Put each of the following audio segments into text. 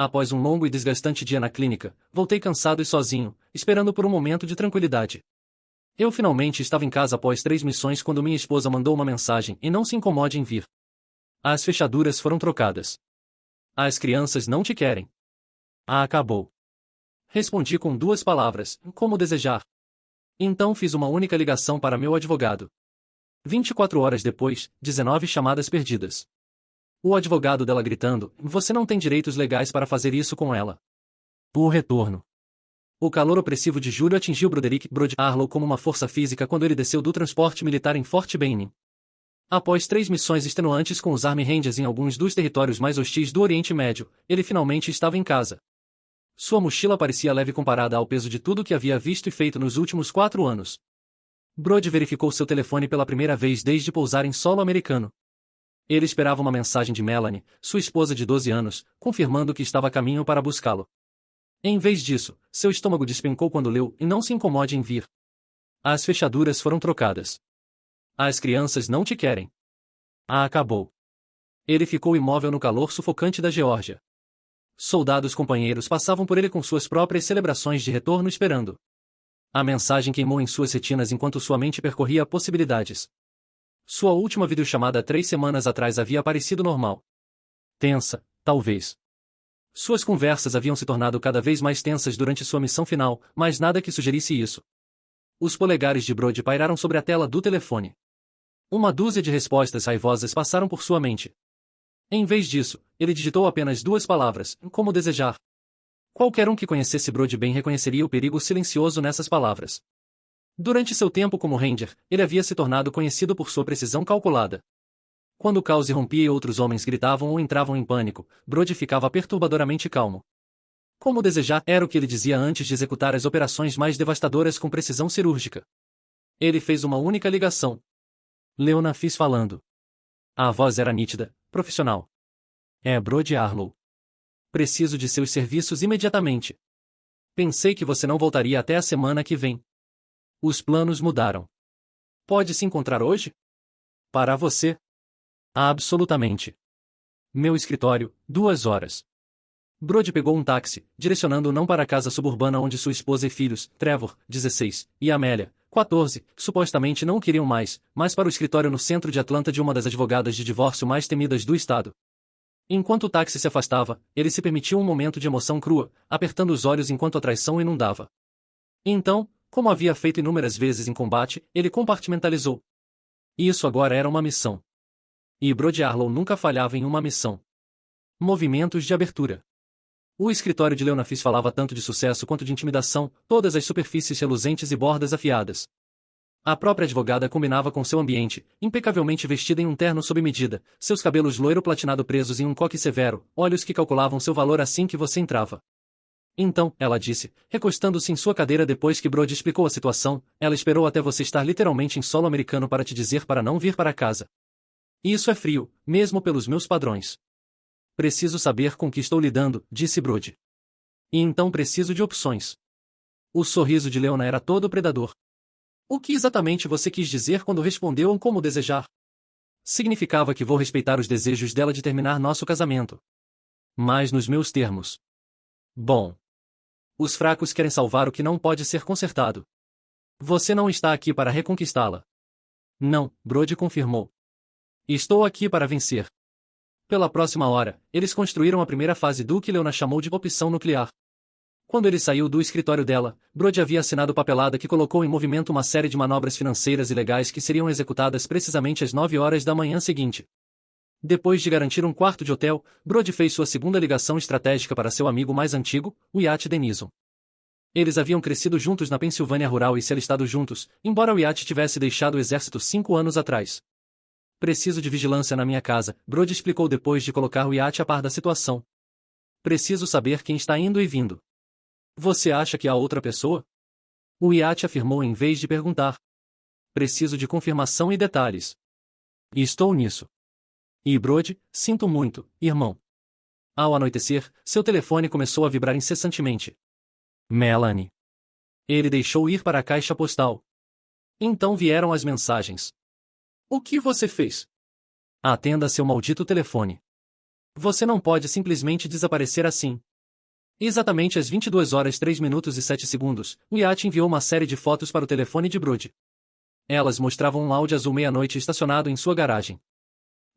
Após um longo e desgastante dia na clínica, voltei cansado e sozinho, esperando por um momento de tranquilidade. Eu finalmente estava em casa após 3 missões quando minha esposa mandou uma mensagem e não se incomode em vir. As fechaduras foram trocadas. As crianças não te querem. Acabou. Respondi com 2 palavras, como desejar. Então fiz uma única ligação para meu advogado. 24 horas depois, 19 chamadas perdidas. O advogado dela gritando, você não tem direitos legais para fazer isso com ela. O retorno. O calor opressivo de julho atingiu Broderick Brody Arlo como uma força física quando ele desceu do transporte militar em Fort Benning. Após 3 missões extenuantes com os Army Rangers em alguns dos territórios mais hostis do Oriente Médio, ele finalmente estava em casa. Sua mochila parecia leve comparada ao peso de tudo que havia visto e feito nos últimos 4 anos. Brody verificou seu telefone pela primeira vez desde pousar em solo americano. Ele esperava uma mensagem de Melanie, sua esposa de 12 anos, confirmando que estava a caminho para buscá-lo. Em vez disso, seu estômago despencou quando leu, e não se incomode em vir. As fechaduras foram trocadas. As crianças não te querem. Acabou. Ele ficou imóvel no calor sufocante da Geórgia. Soldados companheiros passavam por ele com suas próprias celebrações de retorno esperando. A mensagem queimou em suas retinas enquanto sua mente percorria possibilidades. Sua última videochamada 3 semanas atrás havia parecido normal. Tensa, talvez. Suas conversas haviam se tornado cada vez mais tensas durante sua missão final, mas nada que sugerisse isso. Os polegares de Brody pairaram sobre a tela do telefone. Uma dúzia de respostas raivosas passaram por sua mente. Em vez disso, ele digitou apenas 2 palavras, como desejar. Qualquer um que conhecesse Brody bem reconheceria o perigo silencioso nessas palavras. Durante seu tempo como Ranger, ele havia se tornado conhecido por sua precisão calculada. Quando o caos irrompia e outros homens gritavam ou entravam em pânico, Brody ficava perturbadoramente calmo. Como desejar era o que ele dizia antes de executar as operações mais devastadoras com precisão cirúrgica. Ele fez uma única ligação. Leona Fis falando. A voz era nítida, profissional. É Brody Arlo. Preciso de seus serviços imediatamente. Pensei que você não voltaria até a semana que vem. Os planos mudaram. Pode se encontrar hoje? Para você? Absolutamente. Meu escritório, 2 horas. Brody pegou um táxi, direcionando-o não para a casa suburbana onde sua esposa e filhos, Trevor, 16, e Amélia, 14, supostamente não o queriam mais, mas para o escritório no centro de Atlanta de uma das advogadas de divórcio mais temidas do estado. Enquanto o táxi se afastava, ele se permitiu um momento de emoção crua, apertando os olhos enquanto a traição inundava. Então, como havia feito inúmeras vezes em combate, ele compartimentalizou. Isso agora era uma missão. E Brody Arlo nunca falhava em uma missão. Movimentos de abertura. O escritório de Leona Fis falava tanto de sucesso quanto de intimidação, todas as superfícies reluzentes e bordas afiadas. A própria advogada combinava com seu ambiente, impecavelmente vestida em um terno sob medida, seus cabelos loiro-platinado presos em um coque severo, olhos que calculavam seu valor assim que você entrava. Então, ela disse, recostando-se em sua cadeira depois que Brody explicou a situação, ela esperou até você estar literalmente em solo americano para te dizer para não vir para casa. Isso é frio, mesmo pelos meus padrões. Preciso saber com que estou lidando, disse Brody. E então preciso de opções. O sorriso de Leona era todo predador. O que exatamente você quis dizer quando respondeu como desejar? Significava que vou respeitar os desejos dela de terminar nosso casamento. Mas nos meus termos. Bom. Os fracos querem salvar o que não pode ser consertado. Você não está aqui para reconquistá-la. Não, Brody confirmou. Estou aqui para vencer. Pela próxima hora, eles construíram a primeira fase do que Leona chamou de opção nuclear. Quando ele saiu do escritório dela, Brody havia assinado papelada que colocou em movimento uma série de manobras financeiras e legais que seriam executadas precisamente às 9 horas da manhã seguinte. Depois de garantir um quarto de hotel, Brody fez sua segunda ligação estratégica para seu amigo mais antigo, o iate Denison. Eles haviam crescido juntos na Pensilvânia rural e se alistado juntos, embora o iate tivesse deixado o exército 5 anos atrás. Preciso de vigilância na minha casa, Brody explicou depois de colocar o iate a par da situação. Preciso saber quem está indo e vindo. Você acha que há outra pessoa? O iate afirmou em vez de perguntar. Preciso de confirmação e detalhes. Estou nisso. E Brody, sinto muito, irmão. Ao anoitecer, seu telefone começou a vibrar incessantemente. Melanie. Ele deixou ir para a caixa postal. Então vieram as mensagens. O que você fez? Atenda seu maldito telefone. Você não pode simplesmente desaparecer assim. Exatamente às 22 horas 3 minutos e 7 segundos, o iate enviou uma série de fotos para o telefone de Brody. Elas mostravam um Audi azul meia-noite estacionado em sua garagem.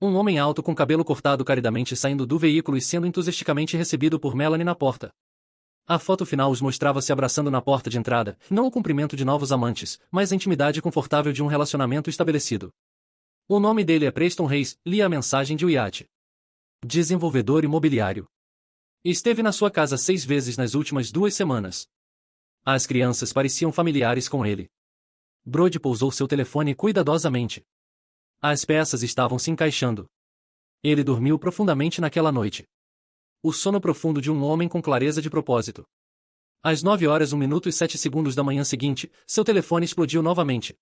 Um homem alto com cabelo cortado caridamente saindo do veículo e sendo entusiasticamente recebido por Melanie na porta. A foto final os mostrava se abraçando na porta de entrada, não o cumprimento de novos amantes, mas a intimidade confortável de um relacionamento estabelecido. O nome dele é Preston Reis, lia a mensagem de Wyatt. Desenvolvedor imobiliário. Esteve na sua casa 6 vezes nas últimas 2 semanas. As crianças pareciam familiares com ele. Brody pousou seu telefone cuidadosamente. As peças estavam se encaixando. Ele dormiu profundamente naquela noite. O sono profundo de um homem com clareza de propósito. Às 9 horas 1 minuto e 7 segundos da manhã seguinte, seu telefone explodiu novamente.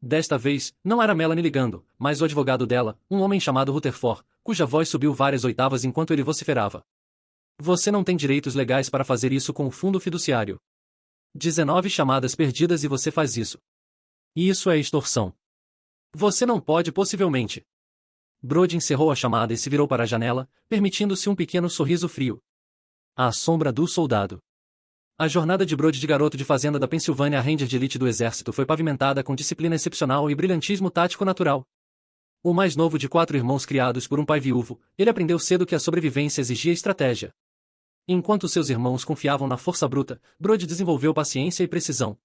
Desta vez, não era Melanie ligando, mas o advogado dela, um homem chamado Rutherford, cuja voz subiu várias oitavas enquanto ele vociferava. Você não tem direitos legais para fazer isso com o fundo fiduciário. 19 chamadas perdidas e você faz isso. Isso é extorsão. Você não pode possivelmente. Brody encerrou a chamada e se virou para a janela, permitindo-se um pequeno sorriso frio. A sombra do soldado. A jornada de Brody de garoto de fazenda da Pensilvânia a Ranger de elite do exército foi pavimentada com disciplina excepcional e brilhantismo tático natural. O mais novo de 4 irmãos criados por um pai viúvo, ele aprendeu cedo que a sobrevivência exigia estratégia. Enquanto seus irmãos confiavam na força bruta, Brody desenvolveu paciência e precisão.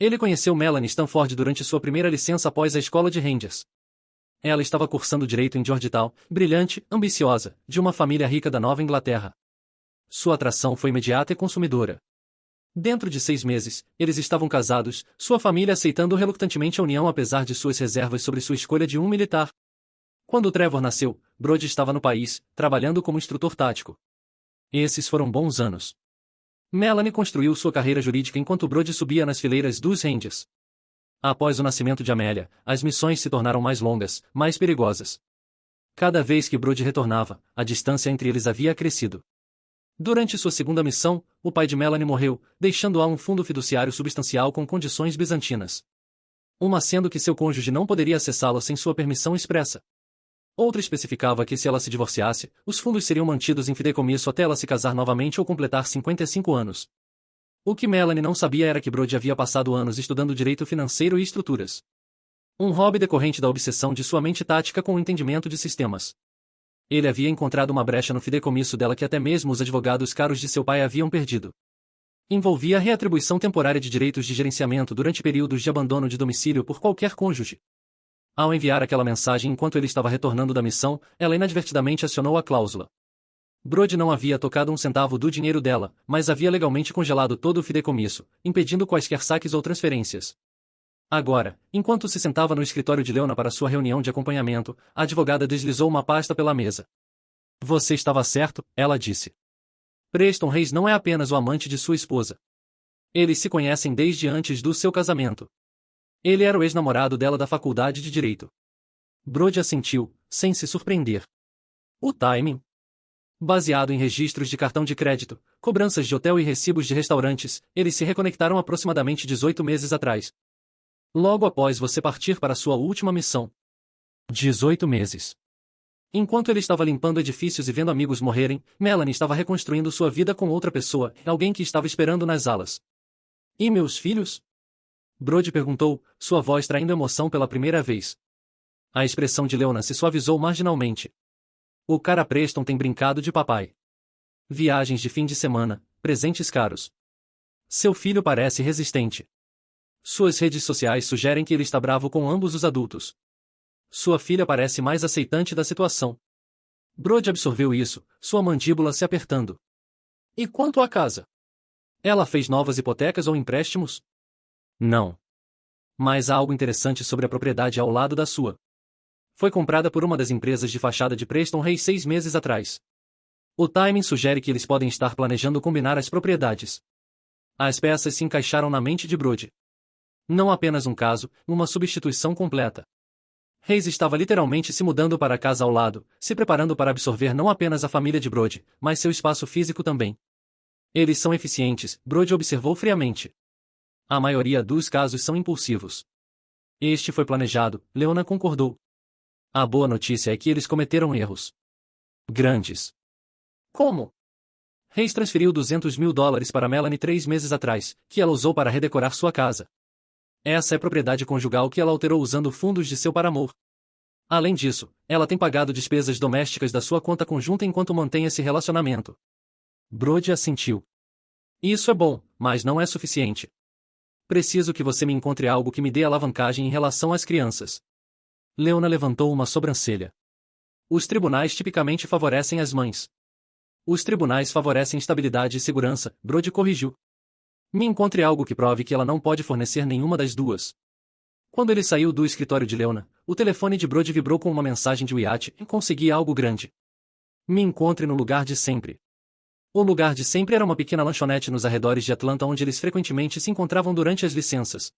Ele conheceu Melanie Stanford durante sua primeira licença após a escola de Rangers. Ela estava cursando direito em Georgetown, brilhante, ambiciosa, de uma família rica da Nova Inglaterra. Sua atração foi imediata e consumidora. Dentro de 6 meses, eles estavam casados, sua família aceitando relutantemente a união apesar de suas reservas sobre sua escolha de um militar. Quando Trevor nasceu, Brody estava no país, trabalhando como instrutor tático. Esses foram bons anos. Melanie construiu sua carreira jurídica enquanto Brody subia nas fileiras dos Rangers. Após o nascimento de Amélia, as missões se tornaram mais longas, mais perigosas. Cada vez que Brody retornava, a distância entre eles havia crescido. Durante sua segunda missão, o pai de Melanie morreu, deixando-a um fundo fiduciário substancial com condições bizantinas. Uma sendo que seu cônjuge não poderia acessá-lo sem sua permissão expressa. Outra especificava que se ela se divorciasse, os fundos seriam mantidos em fideicomisso até ela se casar novamente ou completar 55 anos. O que Melanie não sabia era que Brody havia passado anos estudando direito financeiro e estruturas. Um hobby decorrente da obsessão de sua mente tática com o entendimento de sistemas. Ele havia encontrado uma brecha no fideicomisso dela que até mesmo os advogados caros de seu pai haviam perdido. Envolvia a reatribuição temporária de direitos de gerenciamento durante períodos de abandono de domicílio por qualquer cônjuge. Ao enviar aquela mensagem enquanto ele estava retornando da missão, ela inadvertidamente acionou a cláusula. Brody não havia tocado um centavo do dinheiro dela, mas havia legalmente congelado todo o fideicomisso, impedindo quaisquer saques ou transferências. Agora, enquanto se sentava no escritório de Leona para sua reunião de acompanhamento, a advogada deslizou uma pasta pela mesa. Você estava certo, ela disse. Preston Reis não é apenas o amante de sua esposa. Eles se conhecem desde antes do seu casamento. Ele era o ex-namorado dela da faculdade de Direito. Brody assentiu, sem se surpreender. O timing. Baseado em registros de cartão de crédito, cobranças de hotel e recibos de restaurantes, eles se reconectaram aproximadamente 18 meses atrás. Logo após você partir para sua última missão. 18 meses. Enquanto ele estava limpando edifícios e vendo amigos morrerem, Melanie estava reconstruindo sua vida com outra pessoa, alguém que estava esperando nas alas. E meus filhos? Brody perguntou, sua voz traindo emoção pela primeira vez. A expressão de Leona se suavizou marginalmente. O cara Preston tem brincado de papai. Viagens de fim de semana, presentes caros. Seu filho parece resistente. Suas redes sociais sugerem que ele está bravo com ambos os adultos. Sua filha parece mais aceitante da situação. Brody absorveu isso, sua mandíbula se apertando. E quanto à casa? Ela fez novas hipotecas ou empréstimos? Não. Mas há algo interessante sobre a propriedade ao lado da sua. Foi comprada por uma das empresas de fachada de Preston Reis 6 meses atrás. O timing sugere que eles podem estar planejando combinar as propriedades. As peças se encaixaram na mente de Brody. Não apenas um caso, uma substituição completa. Reis estava literalmente se mudando para a casa ao lado, se preparando para absorver não apenas a família de Brody, mas seu espaço físico também. Eles são eficientes, Brody observou friamente. A maioria dos casos são impulsivos. Este foi planejado, Leona concordou. A boa notícia é que eles cometeram erros. Grandes. Como? Hayes transferiu $200.000 para Melanie 3 meses atrás, que ela usou para redecorar sua casa. Essa é propriedade conjugal que ela alterou usando fundos de seu paramour. Além disso, ela tem pagado despesas domésticas da sua conta conjunta enquanto mantém esse relacionamento. Brody assentiu. Isso é bom, mas não é suficiente. Preciso que você me encontre algo que me dê alavancagem em relação às crianças. Leona levantou uma sobrancelha. Os tribunais tipicamente favorecem as mães. Os tribunais favorecem estabilidade e segurança, Brody corrigiu. Me encontre algo que prove que ela não pode fornecer nenhuma das duas. Quando ele saiu do escritório de Leona, o telefone de Brody vibrou com uma mensagem de Wyatt e conseguia algo grande. Me encontre no lugar de sempre. O lugar de sempre era uma pequena lanchonete nos arredores de Atlanta onde eles frequentemente se encontravam durante as licenças.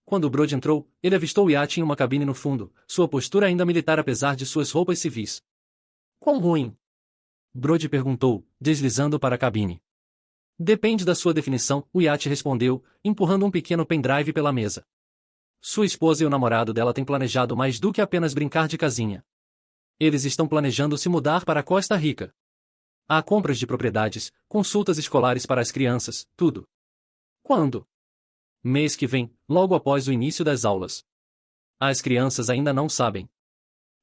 Quando Brody entrou, ele avistou Wyatt em uma cabine no fundo, sua postura ainda militar apesar de suas roupas civis. Quão ruim? Brody perguntou, deslizando para a cabine. Depende da sua definição, Wyatt respondeu, empurrando um pequeno pendrive pela mesa. Sua esposa e o namorado dela têm planejado mais do que apenas brincar de casinha. Eles estão planejando se mudar para a Costa Rica. Há compras de propriedades, consultas escolares para as crianças, tudo. Quando? Mês que vem, logo após o início das aulas. As crianças ainda não sabem.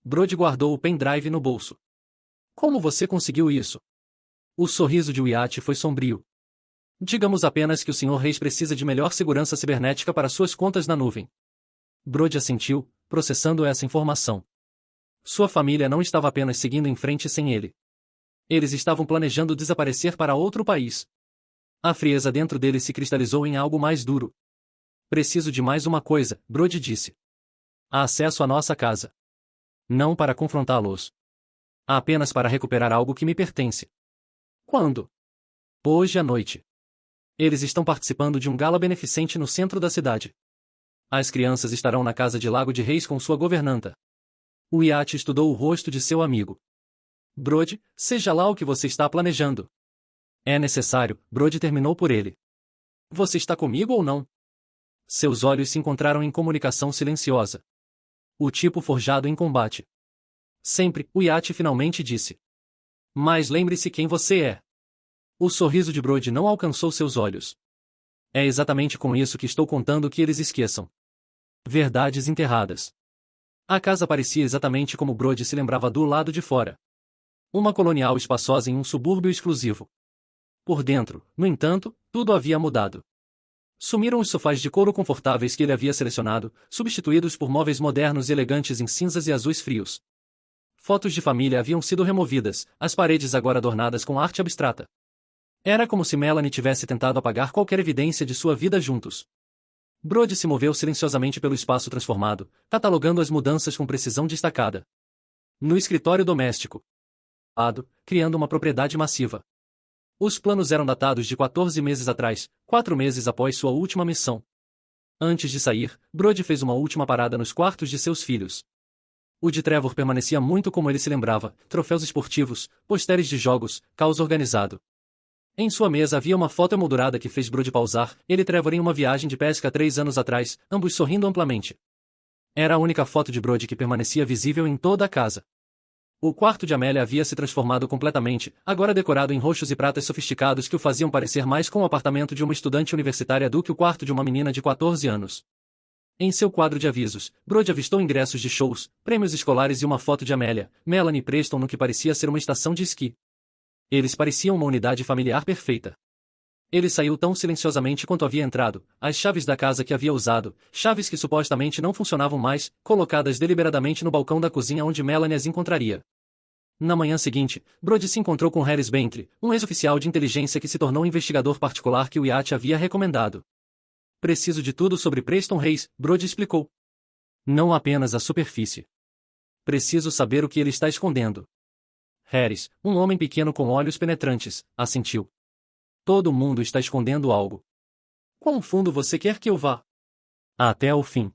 Brody guardou o pendrive no bolso. Como você conseguiu isso? O sorriso de Wyatt foi sombrio. Digamos apenas que o Sr. Reis precisa de melhor segurança cibernética para suas contas na nuvem. Brody assentiu, processando essa informação. Sua família não estava apenas seguindo em frente sem ele. Eles estavam planejando desaparecer para outro país. A frieza dentro dele se cristalizou em algo mais duro. Preciso de mais uma coisa, Brody disse. Há acesso à nossa casa. Não para confrontá-los. Apenas para recuperar algo que me pertence. Quando? Hoje à noite. Eles estão participando de um gala beneficente no centro da cidade. As crianças estarão na casa de Lago de Reis com sua governanta. Wyatt estudou o rosto de seu amigo. Brody, seja lá o que você está planejando. É necessário, Brody terminou por ele. Você está comigo ou não? Seus olhos se encontraram em comunicação silenciosa. O tipo forjado em combate. Sempre, Wyatt finalmente disse. Mas lembre-se quem você é. O sorriso de Brody não alcançou seus olhos. É exatamente com isso que estou contando que eles esqueçam. Verdades enterradas. A casa parecia exatamente como Brody se lembrava do lado de fora. Uma colonial espaçosa em um subúrbio exclusivo. Por dentro, no entanto, tudo havia mudado. Sumiram os sofás de couro confortáveis que ele havia selecionado, substituídos por móveis modernos e elegantes em cinzas e azuis frios. Fotos de família haviam sido removidas, as paredes agora adornadas com arte abstrata. Era como se Melanie tivesse tentado apagar qualquer evidência de sua vida juntos. Brody se moveu silenciosamente pelo espaço transformado, catalogando as mudanças com precisão destacada. No escritório doméstico. Criando uma propriedade massiva. Os planos eram datados de 14 meses atrás, 4 meses após sua última missão. Antes de sair, Brody fez uma última parada nos quartos de seus filhos. O de Trevor permanecia muito como ele se lembrava, troféus esportivos, posteres de jogos, caos organizado. Em sua mesa havia uma foto emoldurada que fez Brody pausar, ele e Trevor em uma viagem de pesca 3 anos atrás, ambos sorrindo amplamente. Era a única foto de Brody que permanecia visível em toda a casa. O quarto de Amélia havia se transformado completamente, agora decorado em roxos e pratas sofisticados que o faziam parecer mais com o apartamento de uma estudante universitária do que o quarto de uma menina de 14 anos. Em seu quadro de avisos, Brody avistou ingressos de shows, prêmios escolares e uma foto de Amélia, Melanie e Preston no que parecia ser uma estação de esqui. Eles pareciam uma unidade familiar perfeita. Ele saiu tão silenciosamente quanto havia entrado, as chaves da casa que havia usado, chaves que supostamente não funcionavam mais, colocadas deliberadamente no balcão da cozinha onde Melanie as encontraria. Na manhã seguinte, Brody se encontrou com Harris Bentley, um ex-oficial de inteligência que se tornou investigador particular que Wyatt havia recomendado. Preciso de tudo sobre Preston Reis, Brody explicou. Não apenas a superfície. Preciso saber o que ele está escondendo. Harris, um homem pequeno com olhos penetrantes, assentiu. Todo mundo está escondendo algo. Quão fundo você quer que eu vá? Até o fim.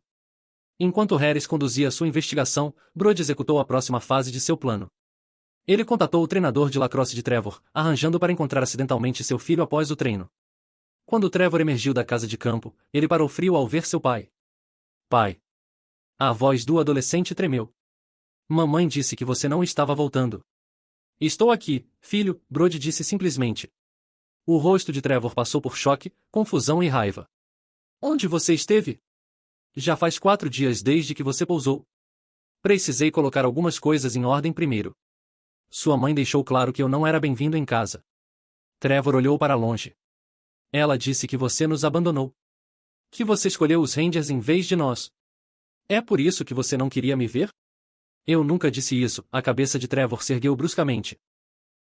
Enquanto Harris conduzia sua investigação, Brody executou a próxima fase de seu plano. Ele contatou o treinador de lacrosse de Trevor, arranjando para encontrar acidentalmente seu filho após o treino. Quando Trevor emergiu da casa de campo, ele parou frio ao ver seu pai. Pai. A voz do adolescente tremeu. Mamãe disse que você não estava voltando. Estou aqui, filho, Brody disse simplesmente. O rosto de Trevor passou por choque, confusão e raiva. Onde você esteve? Já faz 4 dias desde que você pousou. Precisei colocar algumas coisas em ordem primeiro. Sua mãe deixou claro que eu não era bem-vindo em casa. Trevor olhou para longe. Ela disse que você nos abandonou. Que você escolheu os Rangers em vez de nós. É por isso que você não queria me ver? Eu nunca disse isso. A cabeça de Trevor se ergueu bruscamente.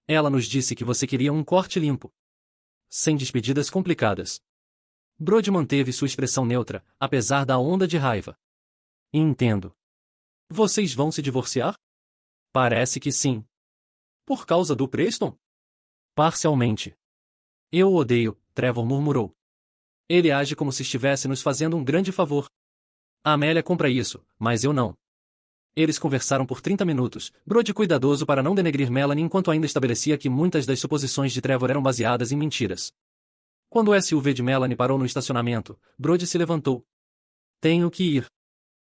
Ela nos disse que você queria um corte limpo. Sem despedidas complicadas. Brody manteve sua expressão neutra, apesar da onda de raiva. Entendo. Vocês vão se divorciar? Parece que sim. Por causa do Preston? Parcialmente. Eu o odeio, Trevor murmurou. Ele age como se estivesse nos fazendo um grande favor. A Amélia compra isso, mas eu não. Eles conversaram por 30 minutos, Brody cuidadoso para não denegrir Melanie enquanto ainda estabelecia que muitas das suposições de Trevor eram baseadas em mentiras. Quando o SUV de Melanie parou no estacionamento, Brody se levantou. Tenho que ir.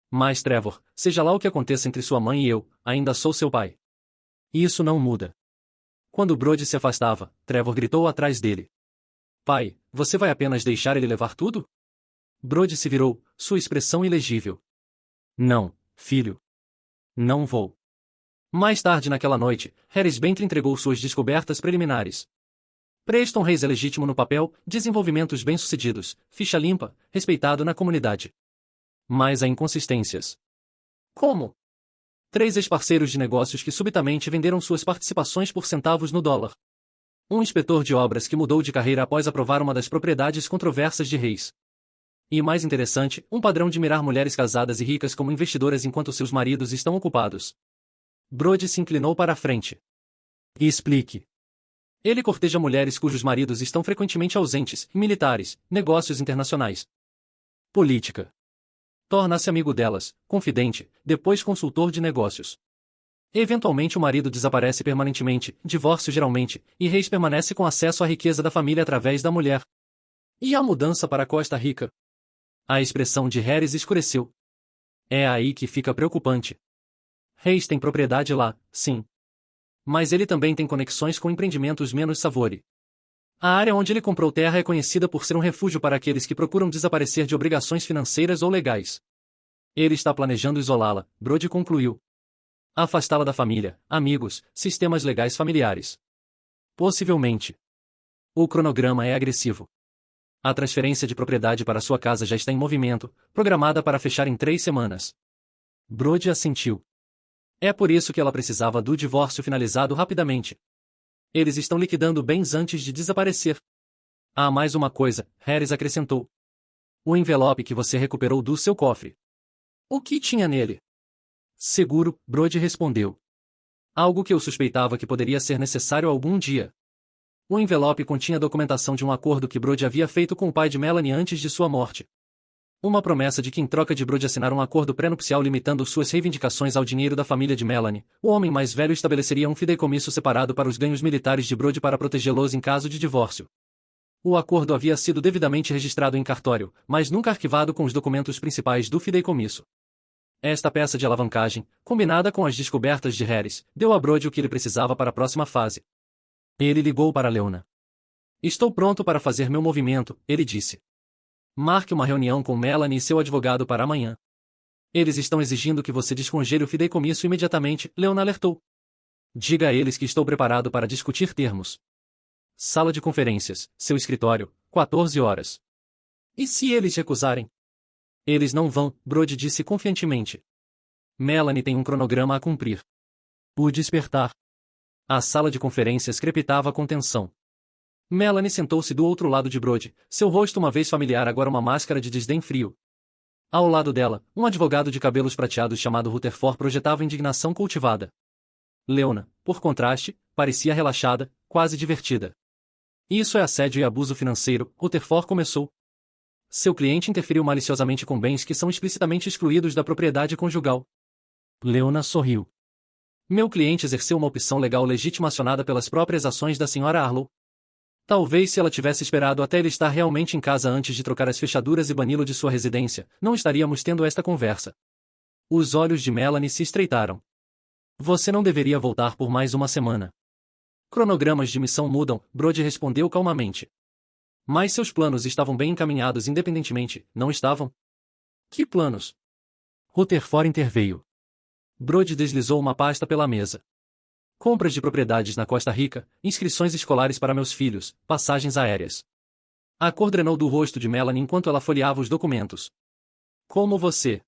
Mas Trevor, seja lá o que aconteça entre sua mãe e eu, ainda sou seu pai. Isso não muda. Quando Brody se afastava, Trevor gritou atrás dele. Pai, você vai apenas deixar ele levar tudo? Brody se virou, sua expressão ilegível. Não, filho. Não vou. Mais tarde naquela noite, Harris Bentley entregou suas descobertas preliminares. Preston Reis é legítimo no papel, desenvolvimentos bem-sucedidos, ficha limpa, respeitado na comunidade. Mas há inconsistências. Como? 3 ex-parceiros de negócios que subitamente venderam suas participações por centavos no dólar. Um inspetor de obras que mudou de carreira após aprovar uma das propriedades controversas de Reis. E mais interessante, um padrão de mirar mulheres casadas e ricas como investidoras enquanto seus maridos estão ocupados. Brody se inclinou para a frente. Explique. Ele corteja mulheres cujos maridos estão frequentemente ausentes, militares, negócios internacionais. Política. Torna-se amigo delas, confidente, depois consultor de negócios. Eventualmente o marido desaparece permanentemente, divórcio geralmente, e Reis permanece com acesso à riqueza da família através da mulher. E a mudança para Costa Rica? A expressão de Harris escureceu. É aí que fica preocupante. Reis tem propriedade lá, sim. Mas ele também tem conexões com empreendimentos menos savoury. A área onde ele comprou terra é conhecida por ser um refúgio para aqueles que procuram desaparecer de obrigações financeiras ou legais. Ele está planejando isolá-la, Brody concluiu. Afastá-la da família, amigos, sistemas legais familiares. Possivelmente. O cronograma é agressivo. A transferência de propriedade para sua casa já está em movimento, programada para fechar em 3 semanas. Brody assentiu. É por isso que ela precisava do divórcio finalizado rapidamente. Eles estão liquidando bens antes de desaparecer. Há mais uma coisa, Harris acrescentou. O envelope que você recuperou do seu cofre. O que tinha nele? Seguro, Brody respondeu. Algo que eu suspeitava que poderia ser necessário algum dia. O envelope continha documentação de um acordo que Brody havia feito com o pai de Melanie antes de sua morte. Uma promessa de que em troca de Brody assinar um acordo pré-nupcial limitando suas reivindicações ao dinheiro da família de Melanie, o homem mais velho estabeleceria um fideicomisso separado para os ganhos militares de Brody para protegê-los em caso de divórcio. O acordo havia sido devidamente registrado em cartório, mas nunca arquivado com os documentos principais do fideicomisso. Esta peça de alavancagem, combinada com as descobertas de Harris, deu a Brody o que ele precisava para a próxima fase. Ele ligou para Leona. Estou pronto para fazer meu movimento, ele disse. Marque uma reunião com Melanie e seu advogado para amanhã. Eles estão exigindo que você descongele o fideicomisso imediatamente, Leona alertou. Diga a eles que estou preparado para discutir termos. Sala de conferências, seu escritório, 14 horas. E se eles recusarem? Eles não vão, Brody disse confiantemente. Melanie tem um cronograma a cumprir. O despertar. A sala de conferências crepitava com tensão. Melanie sentou-se do outro lado de Brody, seu rosto uma vez familiar agora uma máscara de desdém frio. Ao lado dela, um advogado de cabelos prateados chamado Rutherford projetava indignação cultivada. Leona, por contraste, parecia relaxada, quase divertida. Isso é assédio e abuso financeiro, Rutherford começou. Seu cliente interferiu maliciosamente com bens que são explicitamente excluídos da propriedade conjugal. Leona sorriu. Meu cliente exerceu uma opção legal legítima acionada pelas próprias ações da Sra. Arlow. Talvez se ela tivesse esperado até ele estar realmente em casa antes de trocar as fechaduras e bani-lo de sua residência, não estaríamos tendo esta conversa. Os olhos de Melanie se estreitaram. Você não deveria voltar por mais uma semana. Cronogramas de missão mudam, Brody respondeu calmamente. Mas seus planos estavam bem encaminhados independentemente, não estavam? Que planos? Rutherford interveio. Brody deslizou uma pasta pela mesa. Compras de propriedades na Costa Rica, inscrições escolares para meus filhos, passagens aéreas. A cor drenou do rosto de Melanie enquanto ela folheava os documentos. Como você?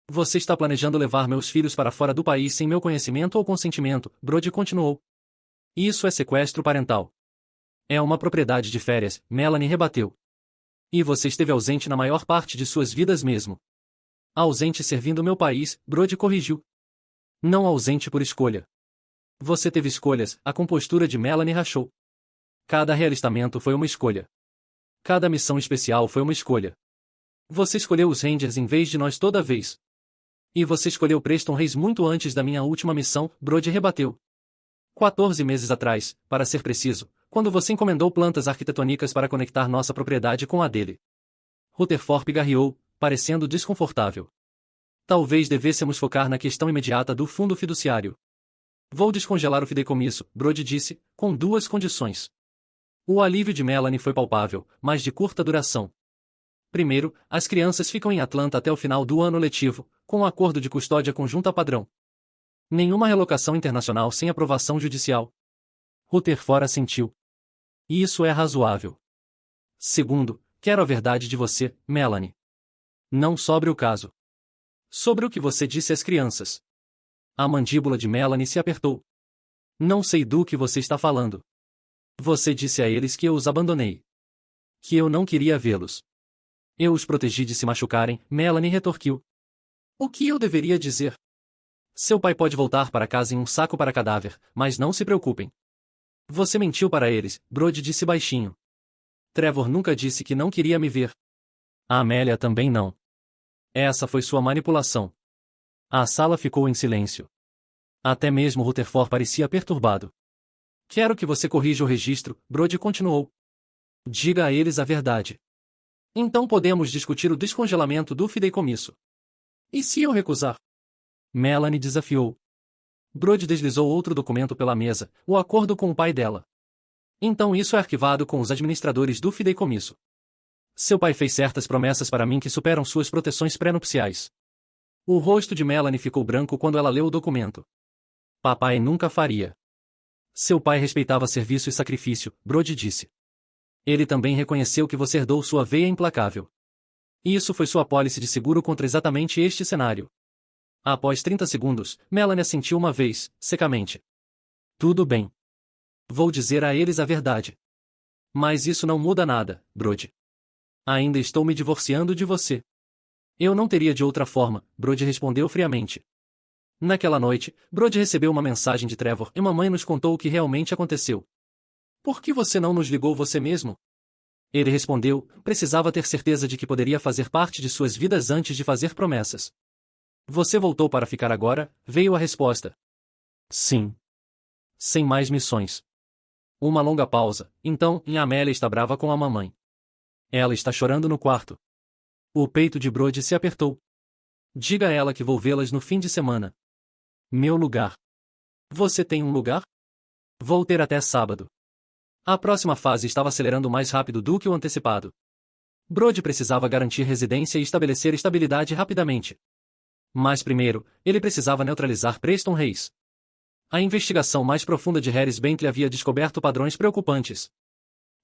Você está planejando levar meus filhos para fora do país sem meu conhecimento ou consentimento, Brody continuou. Isso é sequestro parental. É uma propriedade de férias, Melanie rebateu. E você esteve ausente na maior parte de suas vidas mesmo. Ausente servindo meu país, Brody corrigiu. Não ausente por escolha. Você teve escolhas, a compostura de Melanie rachou. Cada realistamento foi uma escolha. Cada missão especial foi uma escolha. Você escolheu os Rangers em vez de nós toda vez. E você escolheu Preston Reis muito antes da minha última missão, Brody rebateu. 14 meses atrás, para ser preciso, quando você encomendou plantas arquitetônicas para conectar nossa propriedade com a dele. Rutherford pigarreou, parecendo desconfortável. Talvez devêssemos focar na questão imediata do fundo fiduciário. Vou descongelar o fideicomisso, Brody disse, com duas condições. O alívio de Melanie foi palpável, mas de curta duração. Primeiro, as crianças ficam em Atlanta até o final do ano letivo, com um acordo de custódia conjunta padrão. Nenhuma relocação internacional sem aprovação judicial. Rutherford assentiu. E isso é razoável. Segundo, quero a verdade de você, Melanie. Não sobre o caso. Sobre o que você disse às crianças. A mandíbula de Melanie se apertou. Não sei do que você está falando. Você disse a eles que eu os abandonei. Que eu não queria vê-los. Eu os protegi de se machucarem, Melanie retorquiu. O que eu deveria dizer? Seu pai pode voltar para casa em um saco para cadáver, mas não se preocupem. Você mentiu para eles, Brody disse baixinho. Trevor nunca disse que não queria me ver. A Amélia também não. Essa foi sua manipulação. A sala ficou em silêncio. Até mesmo Rutherford parecia perturbado. Quero que você corrija o registro, Brody continuou. Diga a eles a verdade. Então podemos discutir o descongelamento do fideicomisso. E se eu recusar? Melanie desafiou. Brody deslizou outro documento pela mesa, o acordo com o pai dela. Então isso é arquivado com os administradores do fideicomisso. Seu pai fez certas promessas para mim que superam suas proteções pré-nupciais. O rosto de Melanie ficou branco quando ela leu o documento. Papai nunca faria. Seu pai respeitava serviço e sacrifício, Brody disse. Ele também reconheceu que você herdou sua veia implacável. Isso foi sua apólice de seguro contra exatamente este cenário. Após 30 segundos, Melanie assentiu uma vez, secamente. Tudo bem. Vou dizer a eles a verdade. Mas isso não muda nada, Brody. Ainda estou me divorciando de você. Eu não teria de outra forma, Brody respondeu friamente. Naquela noite, Brody recebeu uma mensagem de Trevor e mamãe nos contou o que realmente aconteceu. Por que você não nos ligou você mesmo? Ele respondeu, precisava ter certeza de que poderia fazer parte de suas vidas antes de fazer promessas. Você voltou para ficar agora? Veio a resposta. Sim. Sem mais missões. Uma longa pausa, então, Amélia está brava com a mamãe. Ela está chorando no quarto. O peito de Brody se apertou. Diga a ela que vou vê-las no fim de semana. Meu lugar. Você tem um lugar? Vou ter até sábado. A próxima fase estava acelerando mais rápido do que o antecipado. Brody precisava garantir residência e estabelecer estabilidade rapidamente. Mas primeiro, ele precisava neutralizar Preston Reis. A investigação mais profunda de Harris Bentley havia descoberto padrões preocupantes.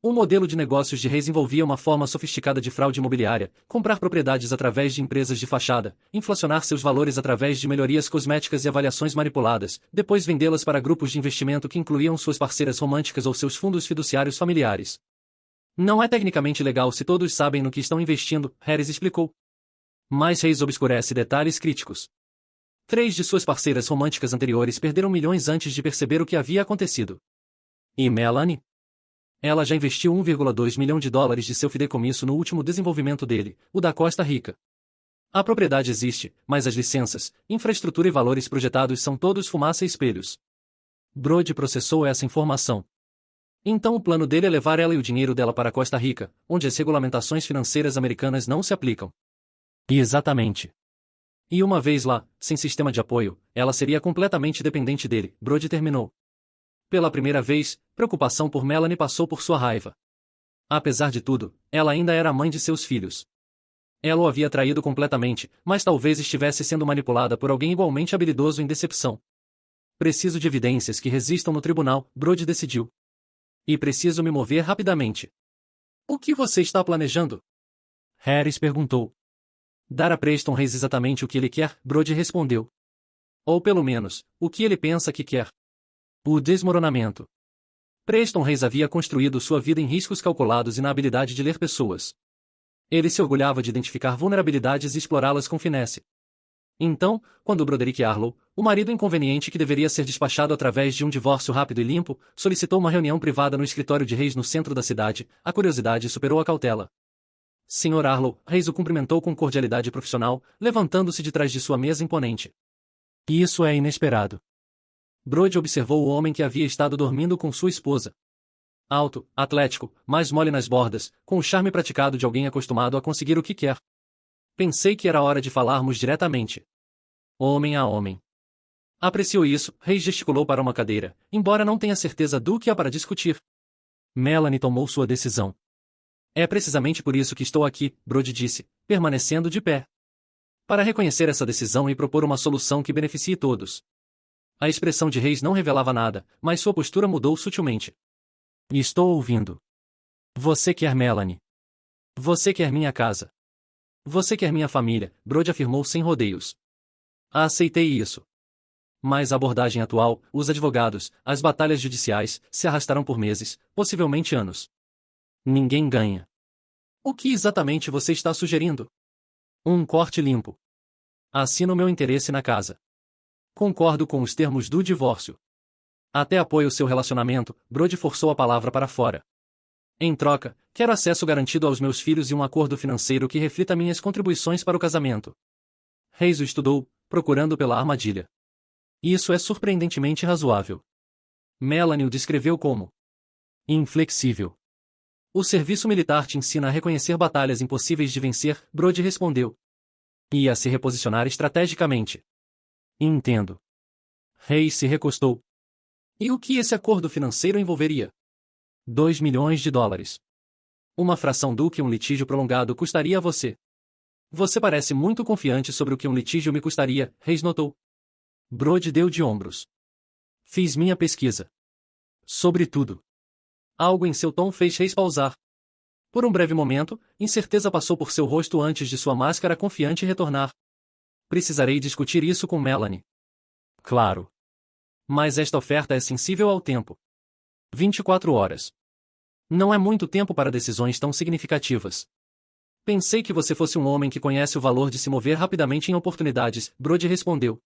O modelo de negócios de Reis envolvia uma forma sofisticada de fraude imobiliária, comprar propriedades através de empresas de fachada, inflacionar seus valores através de melhorias cosméticas e avaliações manipuladas, depois vendê-las para grupos de investimento que incluíam suas parceiras românticas ou seus fundos fiduciários familiares. Não é tecnicamente legal se todos sabem no que estão investindo, Harris explicou. Mas Reis obscurece detalhes críticos. 3 de suas parceiras românticas anteriores perderam milhões antes de perceber o que havia acontecido. E Melanie? Ela já investiu 1,2 milhão de dólares de seu fideicomisso no último desenvolvimento dele, o da Costa Rica. A propriedade existe, mas as licenças, infraestrutura e valores projetados são todos fumaça e espelhos. Brody processou essa informação. Então o plano dele é levar ela e o dinheiro dela para a Costa Rica, onde as regulamentações financeiras americanas não se aplicam. Exatamente. E uma vez lá, sem sistema de apoio, ela seria completamente dependente dele, Brody terminou. Pela primeira vez, preocupação por Melanie passou por sua raiva. Apesar de tudo, ela ainda era a mãe de seus filhos. Ela o havia traído completamente, mas talvez estivesse sendo manipulada por alguém igualmente habilidoso em decepção. Preciso de evidências que resistam no tribunal, Brody decidiu. E preciso me mover rapidamente. O que você está planejando? Harris perguntou. Dar a Preston Reis exatamente o que ele quer, Brody respondeu. Ou pelo menos, o que ele pensa que quer. O desmoronamento. Preston Reis havia construído sua vida em riscos calculados e na habilidade de ler pessoas. Ele se orgulhava de identificar vulnerabilidades e explorá-las com finesse. Então, quando Broderick Arlow, o marido inconveniente que deveria ser despachado através de um divórcio rápido e limpo, solicitou uma reunião privada no escritório de Reis no centro da cidade, a curiosidade superou a cautela. Sr. Arlow, Reis o cumprimentou com cordialidade profissional, levantando-se de trás de sua mesa imponente. Isso é inesperado. Brody observou o homem que havia estado dormindo com sua esposa. Alto, atlético, mais mole nas bordas, com o charme praticado de alguém acostumado a conseguir o que quer. Pensei que era hora de falarmos diretamente. Homem a homem. Aprecio isso, Reis gesticulou para uma cadeira, embora não tenha certeza do que há para discutir. Melanie tomou sua decisão. É precisamente por isso que estou aqui, Brody disse, permanecendo de pé. Para reconhecer essa decisão e propor uma solução que beneficie todos. A expressão de Reis não revelava nada, mas sua postura mudou sutilmente. Estou ouvindo. Você quer Melanie. Você quer minha casa. Você quer minha família, Brody afirmou sem rodeios. Aceitei isso. Mas a abordagem atual, os advogados, as batalhas judiciais, se arrastarão por meses, possivelmente anos. Ninguém ganha. O que exatamente você está sugerindo? Um corte limpo. Assino meu interesse na casa. Concordo com os termos do divórcio. Até apoio seu relacionamento, Brody forçou a palavra para fora. Em troca, quero acesso garantido aos meus filhos e um acordo financeiro que reflita minhas contribuições para o casamento. Reis o estudou, procurando pela armadilha. Isso é surpreendentemente razoável. Melanie o descreveu como inflexível. O serviço militar te ensina a reconhecer batalhas impossíveis de vencer, Brody respondeu. E a se reposicionar estrategicamente. Entendo. Reis se recostou. E o que esse acordo financeiro envolveria? 2 milhões de dólares. Uma fração do que um litígio prolongado custaria a você. Você parece muito confiante sobre o que um litígio me custaria, Reis notou. Brody deu de ombros. Fiz minha pesquisa. Sobretudo. Algo em seu tom fez Reis pausar. Por um breve momento, incerteza passou por seu rosto antes de sua máscara confiante retornar. Precisarei discutir isso com Melanie. Claro. Mas esta oferta é sensível ao tempo. 24 horas. Não é muito tempo para decisões tão significativas. Pensei que você fosse um homem que conhece o valor de se mover rapidamente em oportunidades, Brody respondeu.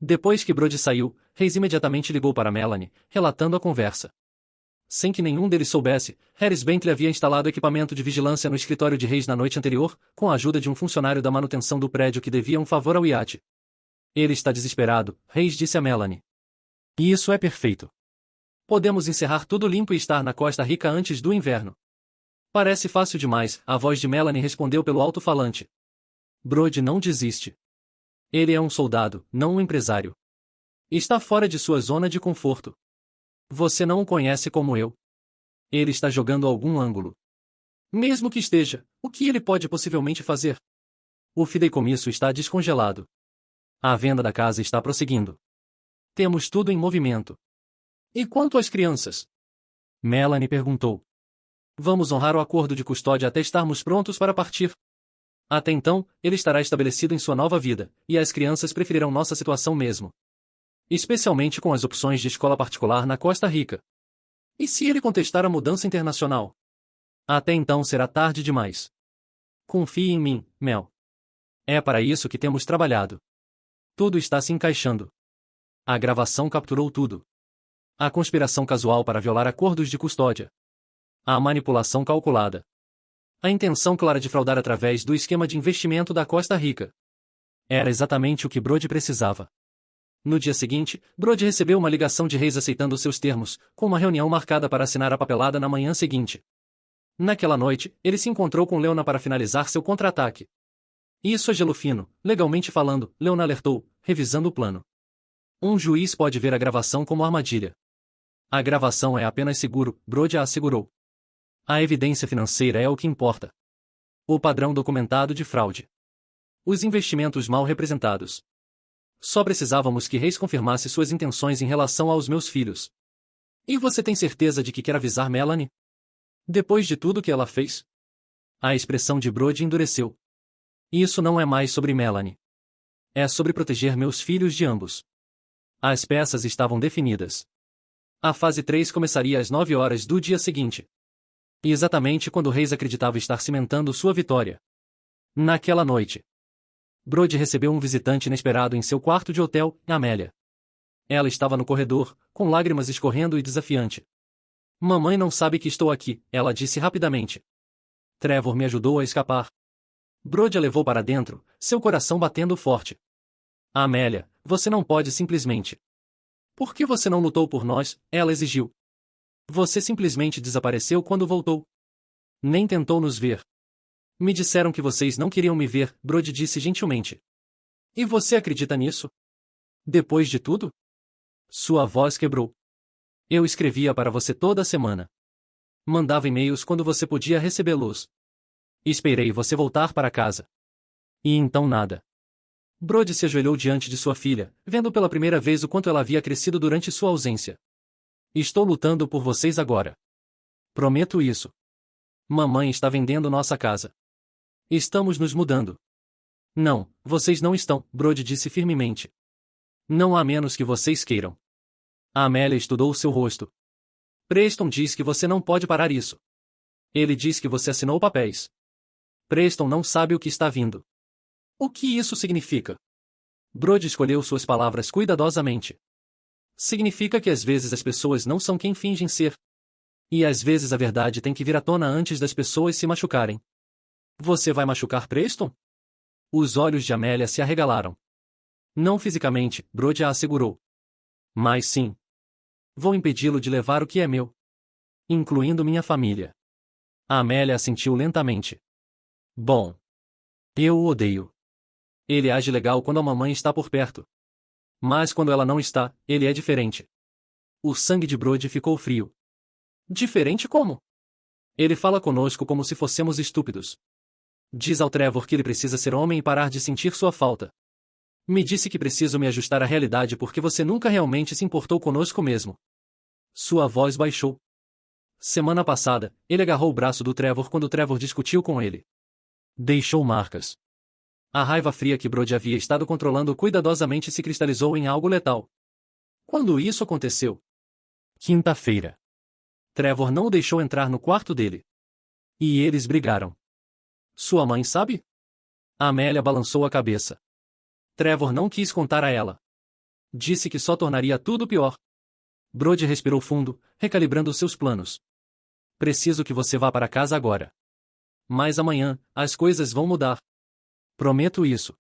Depois que Brody saiu, Reis imediatamente ligou para Melanie, relatando a conversa. Sem que nenhum deles soubesse, Harris Bentley havia instalado equipamento de vigilância no escritório de Reis na noite anterior, com a ajuda de um funcionário da manutenção do prédio que devia um favor ao iate. Ele está desesperado, Reis disse a Melanie. E isso é perfeito. Podemos encerrar tudo limpo e estar na Costa Rica antes do inverno. Parece fácil demais, a voz de Melanie respondeu pelo alto-falante. Brody não desiste. Ele é um soldado, não um empresário. Está fora de sua zona de conforto. Você não o conhece como eu. Ele está jogando algum ângulo. Mesmo que esteja, o que ele pode possivelmente fazer? O fideicomisso está descongelado. A venda da casa está prosseguindo. Temos tudo em movimento. E quanto às crianças? Melanie perguntou. Vamos honrar o acordo de custódia até estarmos prontos para partir. Até então, ele estará estabelecido em sua nova vida, e as crianças preferirão nossa situação mesmo. Especialmente com as opções de escola particular na Costa Rica. E se ele contestar a mudança internacional? Até então será tarde demais. Confie em mim, Mel. É para isso que temos trabalhado. Tudo está se encaixando. A gravação capturou tudo. A conspiração casual para violar acordos de custódia. A manipulação calculada. A intenção clara de fraudar através do esquema de investimento da Costa Rica. Era exatamente o que Brody precisava. No dia seguinte, Brody recebeu uma ligação de Reis aceitando seus termos, com uma reunião marcada para assinar a papelada na manhã seguinte. Naquela noite, ele se encontrou com Leona para finalizar seu contra-ataque. Isso é gelo fino, legalmente falando, Leona alertou, revisando o plano. Um juiz pode ver a gravação como armadilha. A gravação é apenas seguro, Brody assegurou. A evidência financeira é o que importa. O padrão documentado de fraude. Os investimentos mal representados. Só precisávamos que Reis confirmasse suas intenções em relação aos meus filhos. E você tem certeza de que quer avisar Melanie? Depois de tudo que ela fez? A expressão de Brody endureceu. Isso não é mais sobre Melanie. É sobre proteger meus filhos de ambos. As peças estavam definidas. A fase 3 começaria às 9 horas do dia seguinte. E exatamente quando Reis acreditava estar cimentando sua vitória. Naquela noite, Brody recebeu um visitante inesperado em seu quarto de hotel, Amélia. Ela estava no corredor, com lágrimas escorrendo e desafiante. Mamãe não sabe que estou aqui, ela disse rapidamente. Trevor me ajudou a escapar. Brody a levou para dentro, seu coração batendo forte. Amélia, você não pode simplesmente. Por que você não lutou por nós? Ela exigiu. Você simplesmente desapareceu quando voltou. Nem tentou nos ver. Me disseram que vocês não queriam me ver, Brody disse gentilmente. E você acredita nisso? Depois de tudo? Sua voz quebrou. Eu escrevia para você toda semana. Mandava e-mails quando você podia recebê-los. Esperei você voltar para casa. E então nada. Brody se ajoelhou diante de sua filha, vendo pela primeira vez o quanto ela havia crescido durante sua ausência. Estou lutando por vocês agora. Prometo isso. Mamãe está vendendo nossa casa. Estamos nos mudando. Não, vocês não estão, Brody disse firmemente. Não a menos que vocês queiram. A Amélia estudou seu rosto. Preston diz que você não pode parar isso. Ele diz que você assinou papéis. Preston não sabe o que está vindo. O que isso significa? Brody escolheu suas palavras cuidadosamente. Significa que às vezes as pessoas não são quem fingem ser. E às vezes a verdade tem que vir à tona antes das pessoas se machucarem. Você vai machucar Preston? Os olhos de Amélia se arregalaram. Não fisicamente, Brody a assegurou. Mas sim. Vou impedi-lo de levar o que é meu. Incluindo minha família. A Amélia assentiu lentamente. Bom. Eu o odeio. Ele age legal quando a mamãe está por perto. Mas quando ela não está, ele é diferente. O sangue de Brody ficou frio. Diferente como? Ele fala conosco como se fossemos estúpidos. Diz ao Trevor que ele precisa ser homem e parar de sentir sua falta. Me disse que preciso me ajustar à realidade porque você nunca realmente se importou conosco mesmo. Sua voz baixou. Semana passada, ele agarrou o braço do Trevor quando Trevor discutiu com ele. Deixou marcas. A raiva fria que Brody havia estado controlando cuidadosamente se cristalizou em algo letal. Quando isso aconteceu? Quinta-feira. Trevor não o deixou entrar no quarto dele. E eles brigaram. Sua mãe sabe? Amélia balançou a cabeça. Trevor não quis contar a ela. Disse que só tornaria tudo pior. Brody respirou fundo, recalibrando seus planos. Preciso que você vá para casa agora. Mas amanhã, as coisas vão mudar. Prometo isso.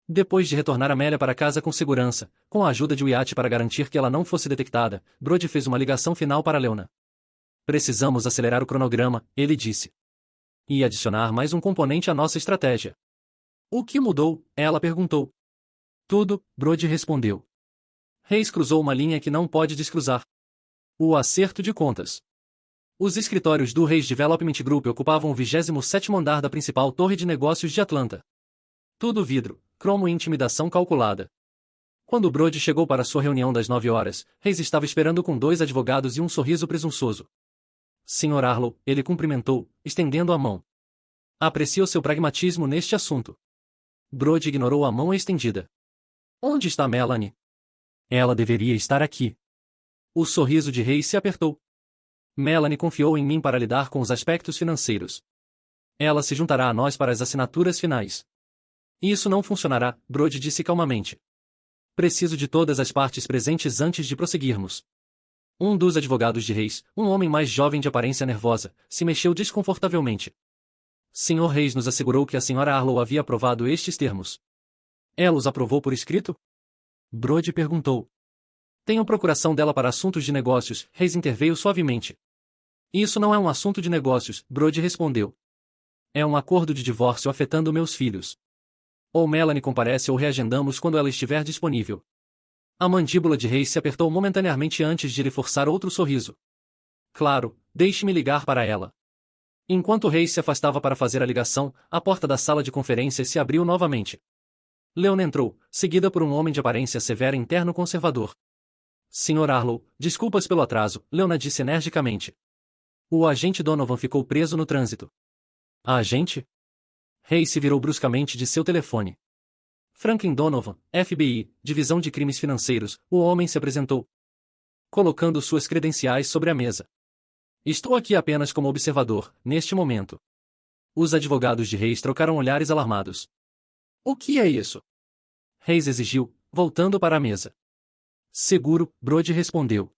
Depois de retornar Amélia para casa com segurança, com a ajuda de Wyatt para garantir que ela não fosse detectada, Brody fez uma ligação final para Leona. Precisamos acelerar o cronograma, ele disse. E adicionar mais um componente à nossa estratégia. O que mudou? Ela perguntou. Tudo, Brody respondeu. Reis cruzou uma linha que não pode descruzar. O acerto de contas. Os escritórios do Reis Development Group ocupavam o 27º andar da principal torre de negócios de Atlanta. Tudo vidro, cromo e intimidação calculada. Quando Brody chegou para sua reunião das 9 horas, Reis estava esperando com 2 advogados e um sorriso presunçoso. Sr. Arlo, ele cumprimentou, estendendo a mão. Aprecio seu pragmatismo neste assunto. Brody ignorou a mão estendida. Onde está Melanie? Ela deveria estar aqui. O sorriso de Reis se apertou. Melanie confiou em mim para lidar com os aspectos financeiros. Ela se juntará a nós para as assinaturas finais. Isso não funcionará, Brody disse calmamente. Preciso de todas as partes presentes antes de prosseguirmos. Um dos advogados de Reis, um homem mais jovem de aparência nervosa, se mexeu desconfortavelmente. Sr. Reis nos assegurou que a Sra. Arlo havia aprovado estes termos. Ela os aprovou por escrito? Brody perguntou. Tenho procuração dela para assuntos de negócios, Reis interveio suavemente. Isso não é um assunto de negócios, Brody respondeu. É um acordo de divórcio afetando meus filhos. Ou Melanie comparece ou reagendamos quando ela estiver disponível. A mandíbula de Reis se apertou momentaneamente antes de lhe forçar outro sorriso. Claro, deixe-me ligar para ela. Enquanto Reis se afastava para fazer a ligação, a porta da sala de conferências se abriu novamente. Leona entrou, seguida por um homem de aparência severa e interno conservador. Sr. Arlow, desculpas pelo atraso, Leona disse energicamente. O agente Donovan ficou preso no trânsito. A agente? Reis se virou bruscamente de seu telefone. Franklin Donovan, FBI, Divisão de Crimes Financeiros, o homem se apresentou, colocando suas credenciais sobre a mesa. Estou aqui apenas como observador, neste momento. Os advogados de Reis trocaram olhares alarmados. O que é isso? Reis exigiu, voltando para a mesa. Seguro, Brody respondeu.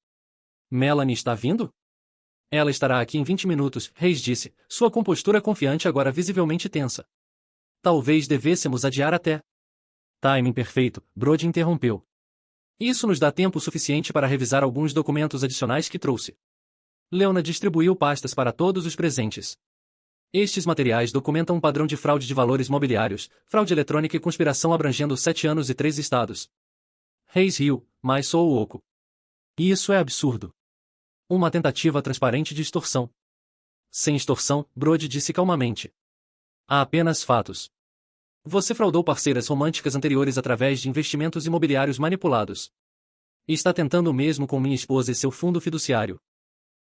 Melanie está vindo? Ela estará aqui em 20 minutos, Reis disse, sua compostura confiante agora visivelmente tensa. Talvez devêssemos adiar até. Timing perfeito, Brody interrompeu. Isso nos dá tempo suficiente para revisar alguns documentos adicionais que trouxe. Leona distribuiu pastas para todos os presentes. Estes materiais documentam um padrão de fraude de valores mobiliários, fraude eletrônica e conspiração abrangendo 7 anos e 3 estados. Reis riu, mas soou oco. E isso é absurdo. Uma tentativa transparente de extorsão. Sem extorsão, Brody disse calmamente. Há apenas fatos. Você fraudou parceiras românticas anteriores através de investimentos imobiliários manipulados. Está tentando o mesmo com minha esposa e seu fundo fiduciário.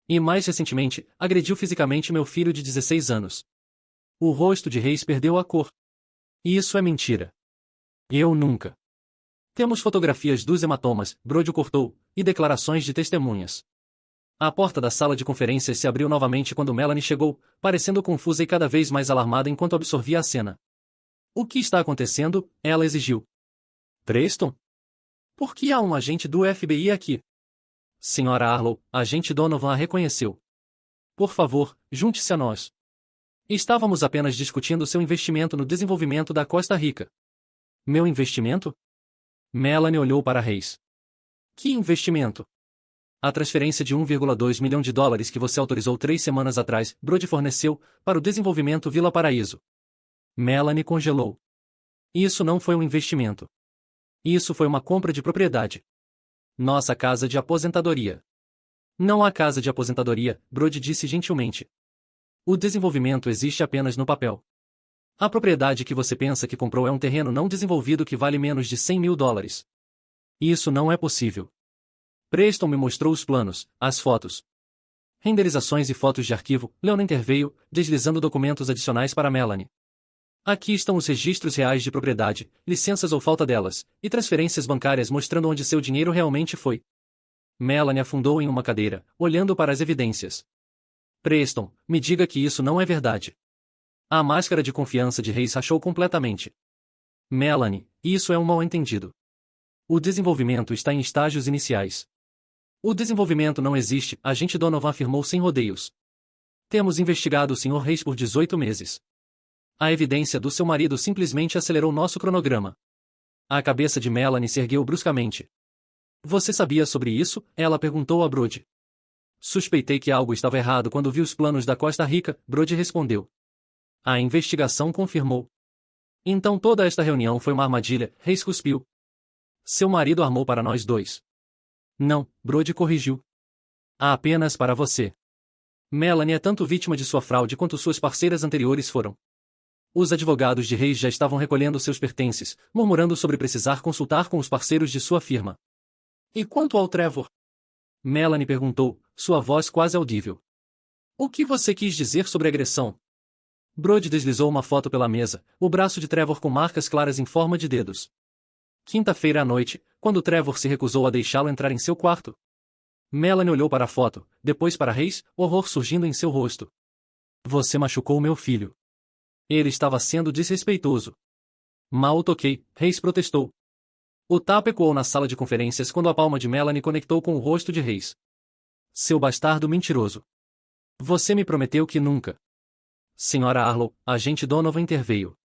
E mais recentemente, agrediu fisicamente meu filho de 16 anos. O rosto de Reis perdeu a cor. E isso é mentira. Eu nunca. Temos fotografias dos hematomas, Brody cortou, e declarações de testemunhas. A porta da sala de conferências se abriu novamente quando Melanie chegou, parecendo confusa e cada vez mais alarmada enquanto absorvia a cena. O que está acontecendo? Ela exigiu. Preston? Por que há um agente do FBI aqui? Senhora Arlow, agente Donovan a reconheceu. Por favor, junte-se a nós. Estávamos apenas discutindo seu investimento no desenvolvimento da Costa Rica. Meu investimento? Melanie olhou para Reis. Que investimento? A transferência de 1,2 milhão de dólares que você autorizou 3 semanas atrás, Brody forneceu, para o desenvolvimento Vila Paraíso. Melanie congelou. Isso não foi um investimento. Isso foi uma compra de propriedade. Nossa casa de aposentadoria. Não há casa de aposentadoria, Brody disse gentilmente. O desenvolvimento existe apenas no papel. A propriedade que você pensa que comprou é um terreno não desenvolvido que vale menos de 100 mil dólares. Isso não é possível. Preston me mostrou os planos, as fotos. Renderizações e fotos de arquivo, Leona interveio, deslizando documentos adicionais para Melanie. Aqui estão os registros reais de propriedade, licenças ou falta delas, e transferências bancárias mostrando onde seu dinheiro realmente foi. Melanie afundou em uma cadeira, olhando para as evidências. Preston, me diga que isso não é verdade. A máscara de confiança de Reis rachou completamente. Melanie, isso é um mal-entendido. O desenvolvimento está em estágios iniciais. O desenvolvimento não existe, agente Donovan afirmou sem rodeios. Temos investigado o Sr. Reis por 18 meses. A evidência do seu marido simplesmente acelerou nosso cronograma. A cabeça de Melanie se ergueu bruscamente. Você sabia sobre isso? Ela perguntou a Brody. Suspeitei que algo estava errado quando vi os planos da Costa Rica, Brody respondeu. A investigação confirmou. Então toda esta reunião foi uma armadilha, Reis cuspiu. Seu marido armou para nós dois. Não, Brody corrigiu. Apenas para você. Melanie é tanto vítima de sua fraude quanto suas parceiras anteriores foram. Os advogados de Reis já estavam recolhendo seus pertences, murmurando sobre precisar consultar com os parceiros de sua firma. E quanto ao Trevor? Melanie perguntou, sua voz quase audível. O que você quis dizer sobre agressão? Brody deslizou uma foto pela mesa, o braço de Trevor com marcas claras em forma de dedos. Quinta-feira à noite, quando Trevor se recusou a deixá-lo entrar em seu quarto. Melanie olhou para a foto, depois para Reis, horror surgindo em seu rosto. Você machucou meu filho. Ele estava sendo desrespeitoso. Mal o toquei, Reis protestou. O tapa ecoou na sala de conferências quando a palma de Melanie conectou com o rosto de Reis. Seu bastardo mentiroso. Você me prometeu que nunca. Senhora Arlow, agente Donovan interveio.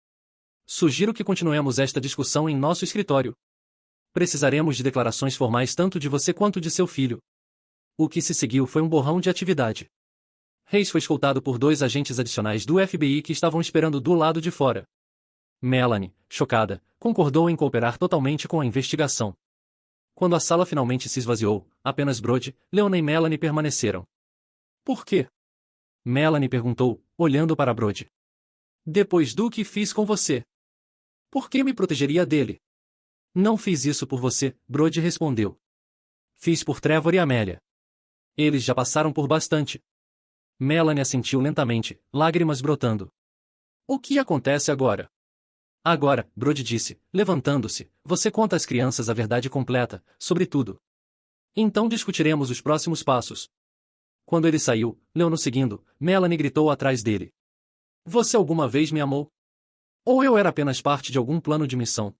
Sugiro que continuemos esta discussão em nosso escritório. Precisaremos de declarações formais tanto de você quanto de seu filho. O que se seguiu foi um borrão de atividade. Reis foi escoltado por 2 agentes adicionais do FBI que estavam esperando do lado de fora. Melanie, chocada, concordou em cooperar totalmente com a investigação. Quando a sala finalmente se esvaziou, apenas Brody, Leona e Melanie permaneceram. Por quê? Melanie perguntou, olhando para Brody. Depois do que fiz com você. Por que me protegeria dele? Não fiz isso por você, Brody respondeu. Fiz por Trevor e Amélia. Eles já passaram por bastante. Melanie assentiu lentamente, lágrimas brotando. O que acontece agora? Agora, Brody disse, levantando-se, você conta às crianças a verdade completa, sobre tudo. Então discutiremos os próximos passos. Quando ele saiu, Leona seguindo, Melanie gritou atrás dele. Você alguma vez me amou? Ou eu era apenas parte de algum plano de missão?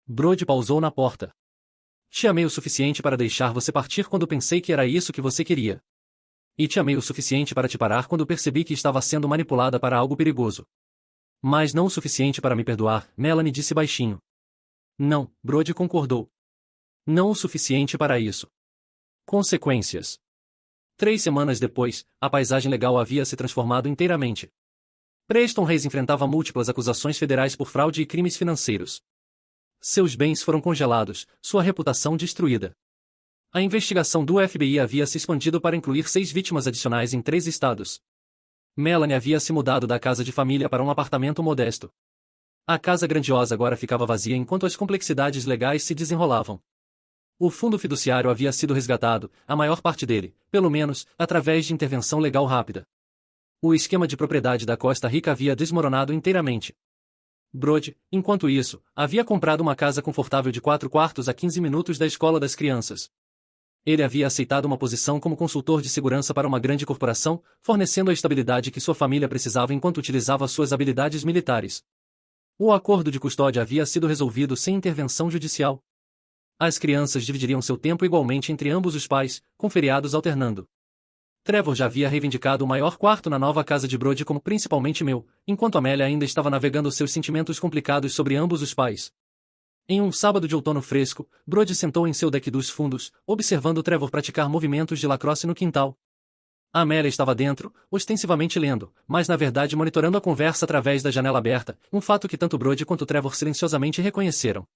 Brody pausou na porta. Te amei o suficiente para deixar você partir quando pensei que era isso que você queria. E te amei o suficiente para te parar quando percebi que estava sendo manipulada para algo perigoso. Mas não o suficiente para me perdoar, Melanie disse baixinho. Não, Brody concordou. Não o suficiente para isso. Consequências. 3 semanas depois, a paisagem legal havia se transformado inteiramente. Preston Reis enfrentava múltiplas acusações federais por fraude e crimes financeiros. Seus bens foram congelados, sua reputação destruída. A investigação do FBI havia se expandido para incluir 6 vítimas adicionais em 3 estados. Melanie havia se mudado da casa de família para um apartamento modesto. A casa grandiosa agora ficava vazia enquanto as complexidades legais se desenrolavam. O fundo fiduciário havia sido resgatado, a maior parte dele, pelo menos, através de intervenção legal rápida. O esquema de propriedade da Costa Rica havia desmoronado inteiramente. Brody, enquanto isso, havia comprado uma casa confortável de 4 quartos a 15 minutos da escola das crianças. Ele havia aceitado uma posição como consultor de segurança para uma grande corporação, fornecendo a estabilidade que sua família precisava enquanto utilizava suas habilidades militares. O acordo de custódia havia sido resolvido sem intervenção judicial. As crianças dividiriam seu tempo igualmente entre ambos os pais, com feriados alternando. Trevor já havia reivindicado o maior quarto na nova casa de Brody como principalmente meu, enquanto Amélia ainda estava navegando seus sentimentos complicados sobre ambos os pais. Em um sábado de outono fresco, Brody sentou em seu deck dos fundos, observando Trevor praticar movimentos de lacrosse no quintal. Amélia estava dentro, ostensivamente lendo, mas na verdade monitorando a conversa através da janela aberta, um fato que tanto Brody quanto Trevor silenciosamente reconheceram.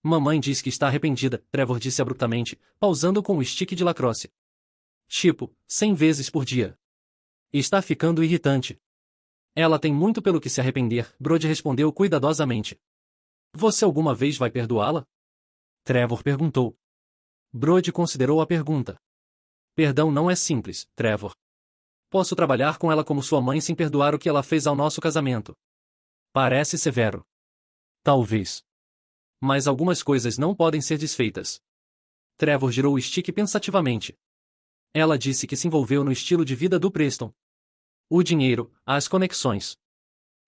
Mamãe diz que está arrependida, Trevor disse abruptamente, pausando com o stick de lacrosse. Tipo, 100 vezes por dia. Está ficando irritante. Ela tem muito pelo que se arrepender, Brody respondeu cuidadosamente. Você alguma vez vai perdoá-la? Trevor perguntou. Brody considerou a pergunta. Perdão não é simples, Trevor. Posso trabalhar com ela como sua mãe sem perdoar o que ela fez ao nosso casamento. Parece severo. Talvez. Mas algumas coisas não podem ser desfeitas. Trevor girou o stick pensativamente. Ela disse que se envolveu no estilo de vida do Preston. O dinheiro, as conexões.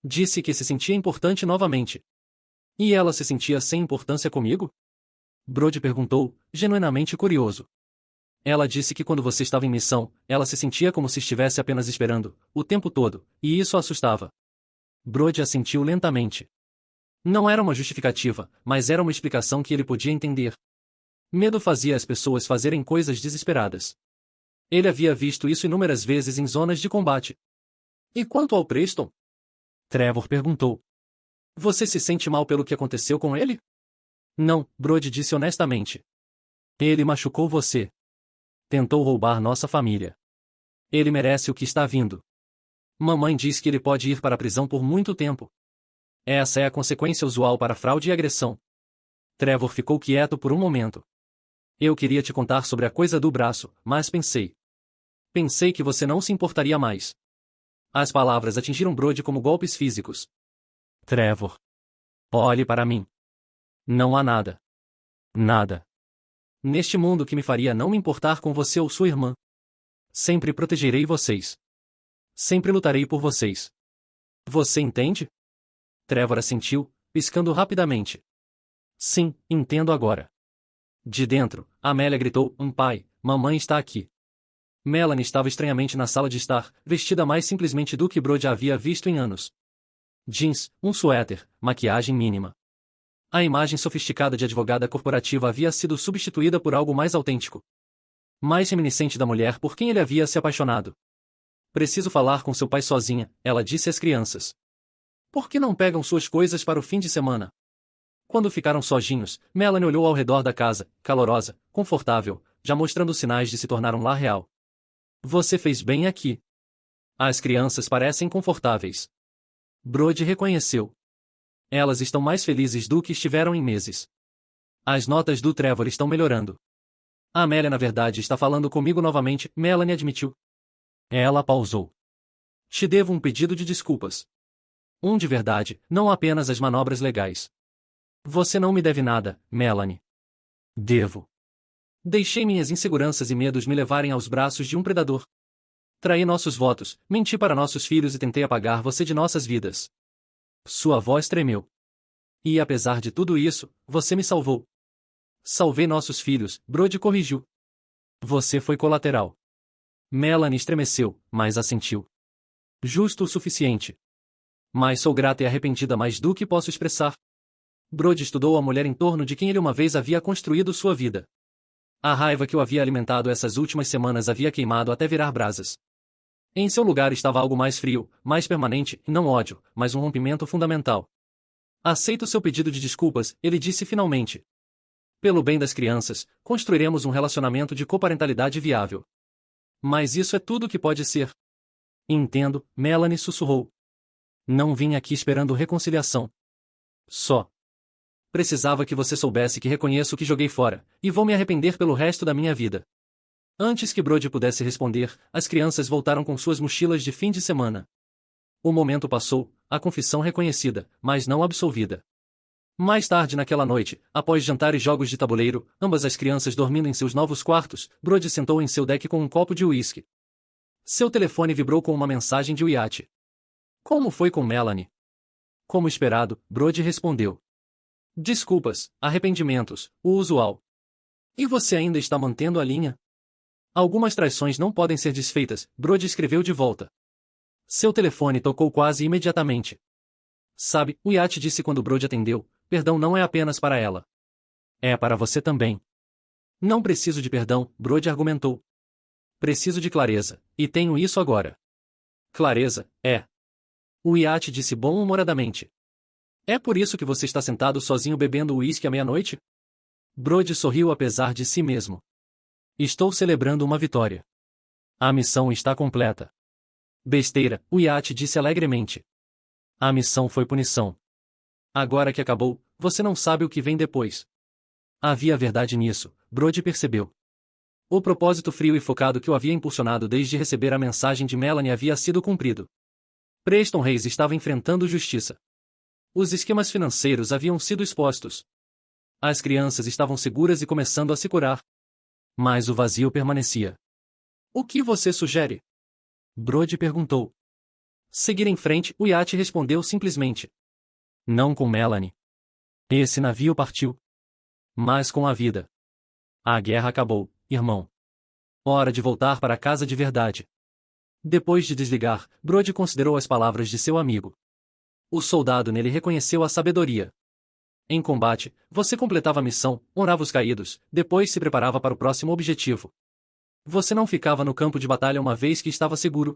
Disse que se sentia importante novamente. E ela se sentia sem importância comigo? Brody perguntou, genuinamente curioso. Ela disse que quando você estava em missão, ela se sentia como se estivesse apenas esperando, o tempo todo, e isso a assustava. Brody assentiu lentamente. Não era uma justificativa, mas era uma explicação que ele podia entender. Medo fazia as pessoas fazerem coisas desesperadas. Ele havia visto isso inúmeras vezes em zonas de combate. E quanto ao Preston? Trevor perguntou. Você se sente mal pelo que aconteceu com ele? Não, Brody disse honestamente. Ele machucou você. Tentou roubar nossa família. Ele merece o que está vindo. Mamãe diz que ele pode ir para a prisão por muito tempo. Essa é a consequência usual para fraude e agressão. Trevor ficou quieto por um momento. Eu queria te contar sobre a coisa do braço, mas pensei. Pensei que você não se importaria mais. As palavras atingiram Brody como golpes físicos. Trevor. Olhe para mim. Não há nada. Nada. Neste mundo que me faria não me importar com você ou sua irmã. Sempre protegerei vocês. Sempre lutarei por vocês. Você entende? Trevor assentiu, piscando rapidamente. Sim, entendo agora. De dentro, Amélia gritou, pai, mamãe está aqui. Melanie estava estranhamente na sala de estar, vestida mais simplesmente do que Brody havia visto em anos. Jeans, um suéter, maquiagem mínima. A imagem sofisticada de advogada corporativa havia sido substituída por algo mais autêntico. Mais reminiscente da mulher por quem ele havia se apaixonado. Preciso falar com seu pai sozinha, ela disse às crianças. Por que não pegam suas coisas para o fim de semana? Quando ficaram sozinhos, Melanie olhou ao redor da casa, calorosa, confortável, já mostrando sinais de se tornar um lar real. Você fez bem aqui. As crianças parecem confortáveis. Brody reconheceu. Elas estão mais felizes do que estiveram em meses. As notas do Trevor estão melhorando. A Amélia na verdade está falando comigo novamente, Melanie admitiu. Ela pausou. Te devo um pedido de desculpas. Um de verdade, não apenas as manobras legais. Você não me deve nada, Melanie. Devo. Deixei minhas inseguranças e medos me levarem aos braços de um predador. Traí nossos votos, menti para nossos filhos e tentei apagar você de nossas vidas. Sua voz tremeu. E apesar de tudo isso, você me salvou. Salvei nossos filhos, Brody corrigiu. Você foi colateral. Melanie estremeceu, mas assentiu. Justo o suficiente. Mas sou grata e arrependida mais do que posso expressar. Brody estudou a mulher em torno de quem ele uma vez havia construído sua vida. A raiva que o havia alimentado essas últimas semanas havia queimado até virar brasas. Em seu lugar estava algo mais frio, mais permanente, e não ódio, mas um rompimento fundamental. Aceito seu pedido de desculpas, ele disse finalmente. Pelo bem das crianças, construiremos um relacionamento de coparentalidade viável. Mas isso é tudo que pode ser. Entendo, Melanie sussurrou. Não vim aqui esperando reconciliação. Só. Precisava que você soubesse que reconheço o que joguei fora, e vou me arrepender pelo resto da minha vida. Antes que Brody pudesse responder, as crianças voltaram com suas mochilas de fim de semana. O momento passou, a confissão reconhecida, mas não absolvida. Mais tarde naquela noite, após jantar e jogos de tabuleiro, ambas as crianças dormindo em seus novos quartos, Brody sentou em seu deck com um copo de uísque. Seu telefone vibrou com uma mensagem de Wyatt. Como foi com Melanie? Como esperado, Brody respondeu. Desculpas, arrependimentos, o usual. E você ainda está mantendo a linha? Algumas traições não podem ser desfeitas, Brody escreveu de volta. Seu telefone tocou quase imediatamente. Sabe, Wyatt disse quando Brody atendeu, perdão não é apenas para ela. É para você também. Não preciso de perdão, Brody argumentou. Preciso de clareza, e tenho isso agora. Clareza, é. Wyatt disse bom-humoradamente. É por isso que você está sentado sozinho bebendo uísque à meia-noite? Brody sorriu apesar de si mesmo. Estou celebrando uma vitória. A missão está completa. Besteira, Wyatt disse alegremente. A missão foi punição. Agora que acabou, você não sabe o que vem depois. Havia verdade nisso, Brody percebeu. O propósito frio e focado que o havia impulsionado desde receber a mensagem de Melanie havia sido cumprido. Preston Reis estava enfrentando justiça. Os esquemas financeiros haviam sido expostos. As crianças estavam seguras e começando a se curar. Mas o vazio permanecia. O que você sugere? Brody perguntou. Seguir em frente, Wyatt respondeu simplesmente. Não com Melanie. Esse navio partiu. Mas com a vida. A guerra acabou, irmão. Hora de voltar para casa de verdade. Depois de desligar, Brody considerou as palavras de seu amigo. O soldado nele reconheceu a sabedoria. Em combate, você completava a missão, honrava os caídos, depois se preparava para o próximo objetivo. Você não ficava no campo de batalha uma vez que estava seguro.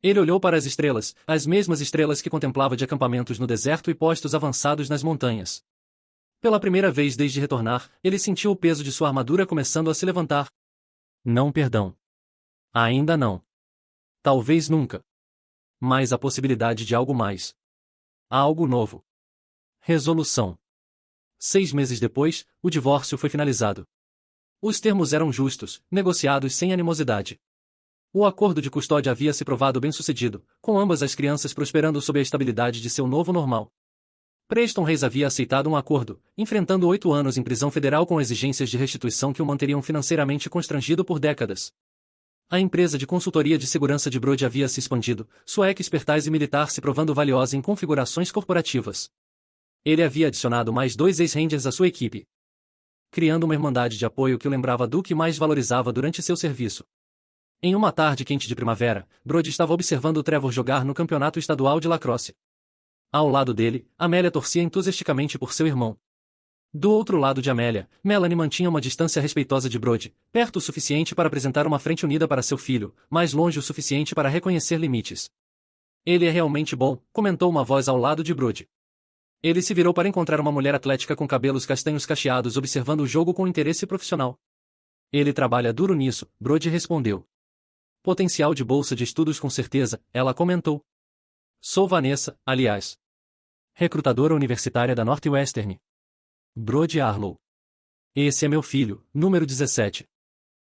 Ele olhou para as mesmas estrelas que contemplava de acampamentos no deserto e postos avançados nas montanhas. Pela primeira vez desde retornar, ele sentiu o peso de sua armadura começando a se levantar. Não perdão. Ainda não. Talvez nunca. Mas a possibilidade de algo mais. Algo novo. Resolução. 6 meses depois, o divórcio foi finalizado. Os termos eram justos, negociados sem animosidade. O acordo de custódia havia se provado bem-sucedido, com ambas as crianças prosperando sob a estabilidade de seu novo normal. Preston Reis havia aceitado um acordo, enfrentando 8 anos em prisão federal com exigências de restituição que o manteriam financeiramente constrangido por décadas. A empresa de consultoria de segurança de Brody havia se expandido, sua expertise militar se provando valiosa em configurações corporativas. Ele havia adicionado mais 2 ex-rangers à sua equipe, criando uma irmandade de apoio que o lembrava do que mais valorizava durante seu serviço. Em uma tarde quente de primavera, Brody estava observando Trevor jogar no campeonato estadual de lacrosse. Ao lado dele, Amélia torcia entusiasticamente por seu irmão. Do outro lado de Amélia, Melanie mantinha uma distância respeitosa de Brody, perto o suficiente para apresentar uma frente unida para seu filho, mas longe o suficiente para reconhecer limites. Ele é realmente bom, comentou uma voz ao lado de Brody. Ele se virou para encontrar uma mulher atlética com cabelos castanhos cacheados observando o jogo com interesse profissional. Ele trabalha duro nisso, Brody respondeu. Potencial de bolsa de estudos com certeza, ela comentou. Sou Vanessa, aliás. Recrutadora universitária da Northwestern. Brody Arlow. Esse é meu filho, número 17.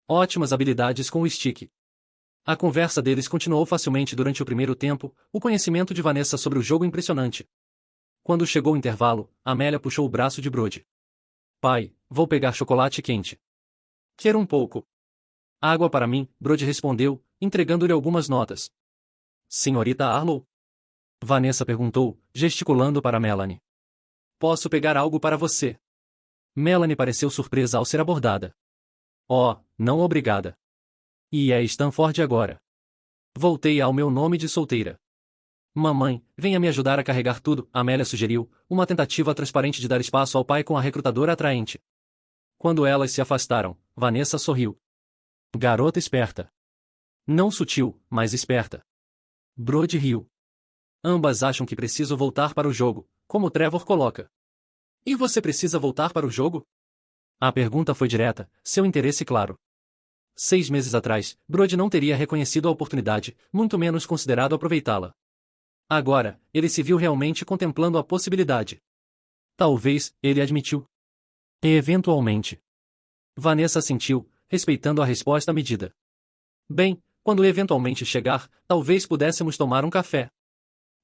Ótimas habilidades com o stick. A conversa deles continuou facilmente durante o primeiro tempo, o conhecimento de Vanessa sobre o jogo impressionante. Quando chegou o intervalo, Amélia puxou o braço de Brody. Pai, vou pegar chocolate quente. Quer um pouco? Água para mim, Brody respondeu, entregando-lhe algumas notas. Senhorita Arlow? Vanessa perguntou, gesticulando para Melanie. Posso pegar algo para você? Melanie pareceu surpresa ao ser abordada. Oh, não obrigada. E é Stanford agora. Voltei ao meu nome de solteira. Mamãe, venha me ajudar a carregar tudo, Amélia sugeriu, uma tentativa transparente de dar espaço ao pai com a recrutadora atraente. Quando elas se afastaram, Vanessa sorriu. Garota esperta. Não sutil, mas esperta. Brody riu. Ambas acham que preciso voltar para o jogo, como Trevor coloca. E você precisa voltar para o jogo? A pergunta foi direta, seu interesse claro. 6 meses atrás, Brody não teria reconhecido a oportunidade, muito menos considerado aproveitá-la. Agora, ele se viu realmente contemplando a possibilidade. Talvez, ele admitiu. E eventualmente. Vanessa assentiu, respeitando a resposta à medida. Bem, quando eventualmente chegar, talvez pudéssemos tomar um café.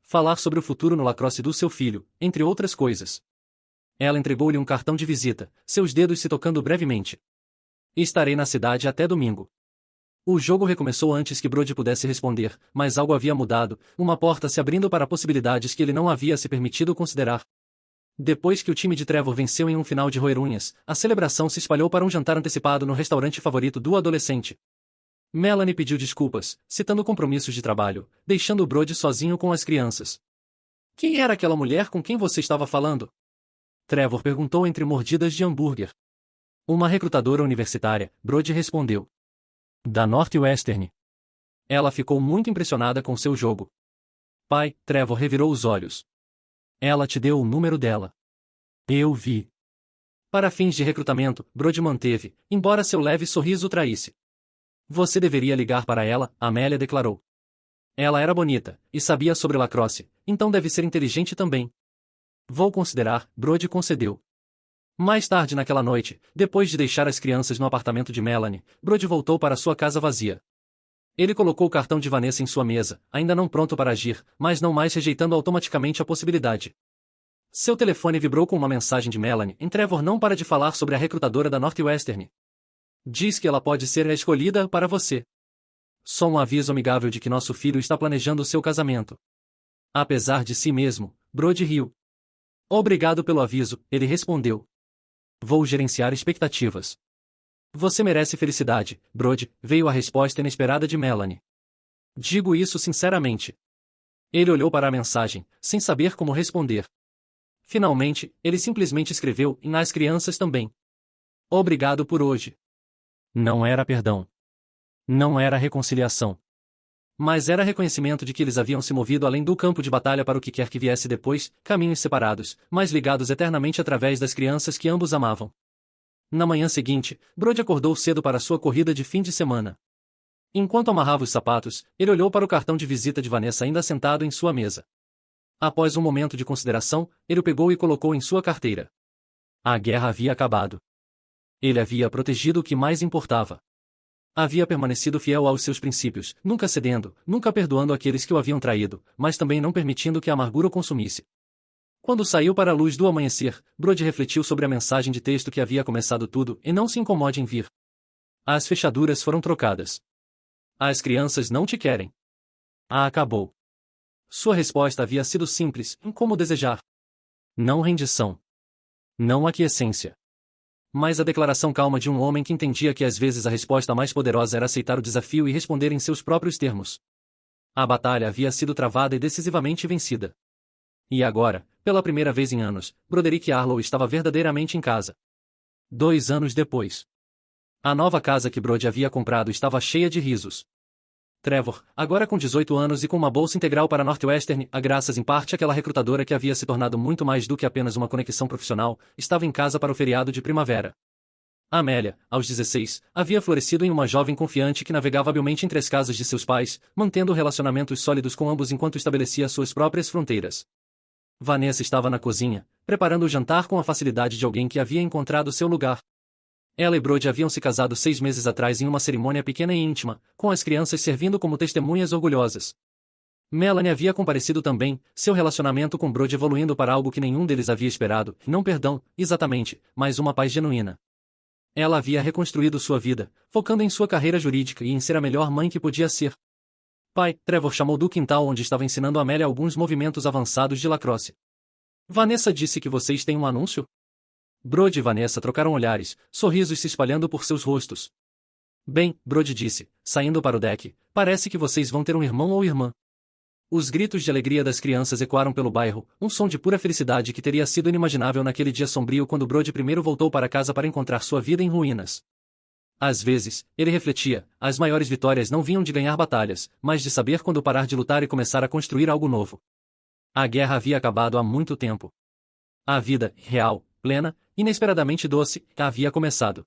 Falar sobre o futuro no lacrosse do seu filho, entre outras coisas. Ela entregou-lhe um cartão de visita, seus dedos se tocando brevemente. Estarei na cidade até domingo. O jogo recomeçou antes que Brody pudesse responder, mas algo havia mudado, uma porta se abrindo para possibilidades que ele não havia se permitido considerar. Depois que o time de Trevor venceu em um final de roer unhas, a celebração se espalhou para um jantar antecipado no restaurante favorito do adolescente. Melanie pediu desculpas, citando compromissos de trabalho, deixando Brody sozinho com as crianças. Quem era aquela mulher com quem você estava falando? Trevor perguntou entre mordidas de hambúrguer. Uma recrutadora universitária, Brody respondeu. Da Northwestern. Ela ficou muito impressionada com seu jogo. Pai, Trevor revirou os olhos. Ela te deu o número dela. Eu vi. Para fins de recrutamento, Brody manteve, embora seu leve sorriso o traísse. Você deveria ligar para ela, Amélia declarou. Ela era bonita, e sabia sobre lacrosse, então deve ser inteligente também. Vou considerar, Brody concedeu. Mais tarde naquela noite, depois de deixar as crianças no apartamento de Melanie, Brody voltou para sua casa vazia. Ele colocou o cartão de Vanessa em sua mesa, ainda não pronto para agir, mas não mais rejeitando automaticamente a possibilidade. Seu telefone vibrou com uma mensagem de Melanie, em Trevor não para de falar sobre a recrutadora da Northwestern. Diz que ela pode ser a escolhida para você. Só um aviso amigável de que nosso filho está planejando seu casamento. Apesar de si mesmo, Brody riu. Obrigado pelo aviso, ele respondeu. Vou gerenciar expectativas. Você merece felicidade, Brody, veio a resposta inesperada de Melanie. Digo isso sinceramente. Ele olhou para a mensagem, sem saber como responder. Finalmente, ele simplesmente escreveu, e nas crianças também. Obrigado por hoje. Não era perdão. Não era reconciliação. Mas era reconhecimento de que eles haviam se movido além do campo de batalha para o que quer que viesse depois, caminhos separados, mas ligados eternamente através das crianças que ambos amavam. Na manhã seguinte, Brody acordou cedo para sua corrida de fim de semana. Enquanto amarrava os sapatos, ele olhou para o cartão de visita de Vanessa ainda sentado em sua mesa. Após um momento de consideração, ele o pegou e colocou em sua carteira. A guerra havia acabado. Ele havia protegido o que mais importava. Havia permanecido fiel aos seus princípios, nunca cedendo, nunca perdoando aqueles que o haviam traído, mas também não permitindo que a amargura o consumisse. Quando saiu para a luz do amanhecer, Brody refletiu sobre a mensagem de texto que havia começado tudo e não se incomode em vir. As fechaduras foram trocadas. As crianças não te querem. Acabou. Sua resposta havia sido simples, em como desejar. Não rendição. Não aquiescência. Mas a declaração calma de um homem que entendia que às vezes a resposta mais poderosa era aceitar o desafio e responder em seus próprios termos. A batalha havia sido travada e decisivamente vencida. E agora, pela primeira vez em anos, Broderick Arlow estava verdadeiramente em casa. 2 anos depois. A nova casa que Brody havia comprado estava cheia de risos. Trevor, agora com 18 anos e com uma bolsa integral para Northwestern, graças em parte àquela recrutadora que havia se tornado muito mais do que apenas uma conexão profissional, estava em casa para o feriado de primavera. Amélia, aos 16, havia florescido em uma jovem confiante que navegava habilmente entre as casas de seus pais, mantendo relacionamentos sólidos com ambos enquanto estabelecia suas próprias fronteiras. Vanessa estava na cozinha, preparando o jantar com a facilidade de alguém que havia encontrado seu lugar. Ela e Brody haviam se casado 6 meses atrás em uma cerimônia pequena e íntima, com as crianças servindo como testemunhas orgulhosas. Melanie havia comparecido também, seu relacionamento com Brody evoluindo para algo que nenhum deles havia esperado, não perdão, exatamente, mas uma paz genuína. Ela havia reconstruído sua vida, focando em sua carreira jurídica e em ser a melhor mãe que podia ser. Pai, Trevor chamou do quintal onde estava ensinando Amélia alguns movimentos avançados de lacrosse. Vanessa disse que vocês têm um anúncio? Brody e Vanessa trocaram olhares, sorrisos se espalhando por seus rostos. Bem, Brody disse, saindo para o deck, parece que vocês vão ter um irmão ou irmã. Os gritos de alegria das crianças ecoaram pelo bairro, um som de pura felicidade que teria sido inimaginável naquele dia sombrio quando Brody primeiro voltou para casa para encontrar sua vida em ruínas. Às vezes, ele refletia, as maiores vitórias não vinham de ganhar batalhas, mas de saber quando parar de lutar e começar a construir algo novo. A guerra havia acabado há muito tempo. A vida, real, plena, inesperadamente doce, havia começado.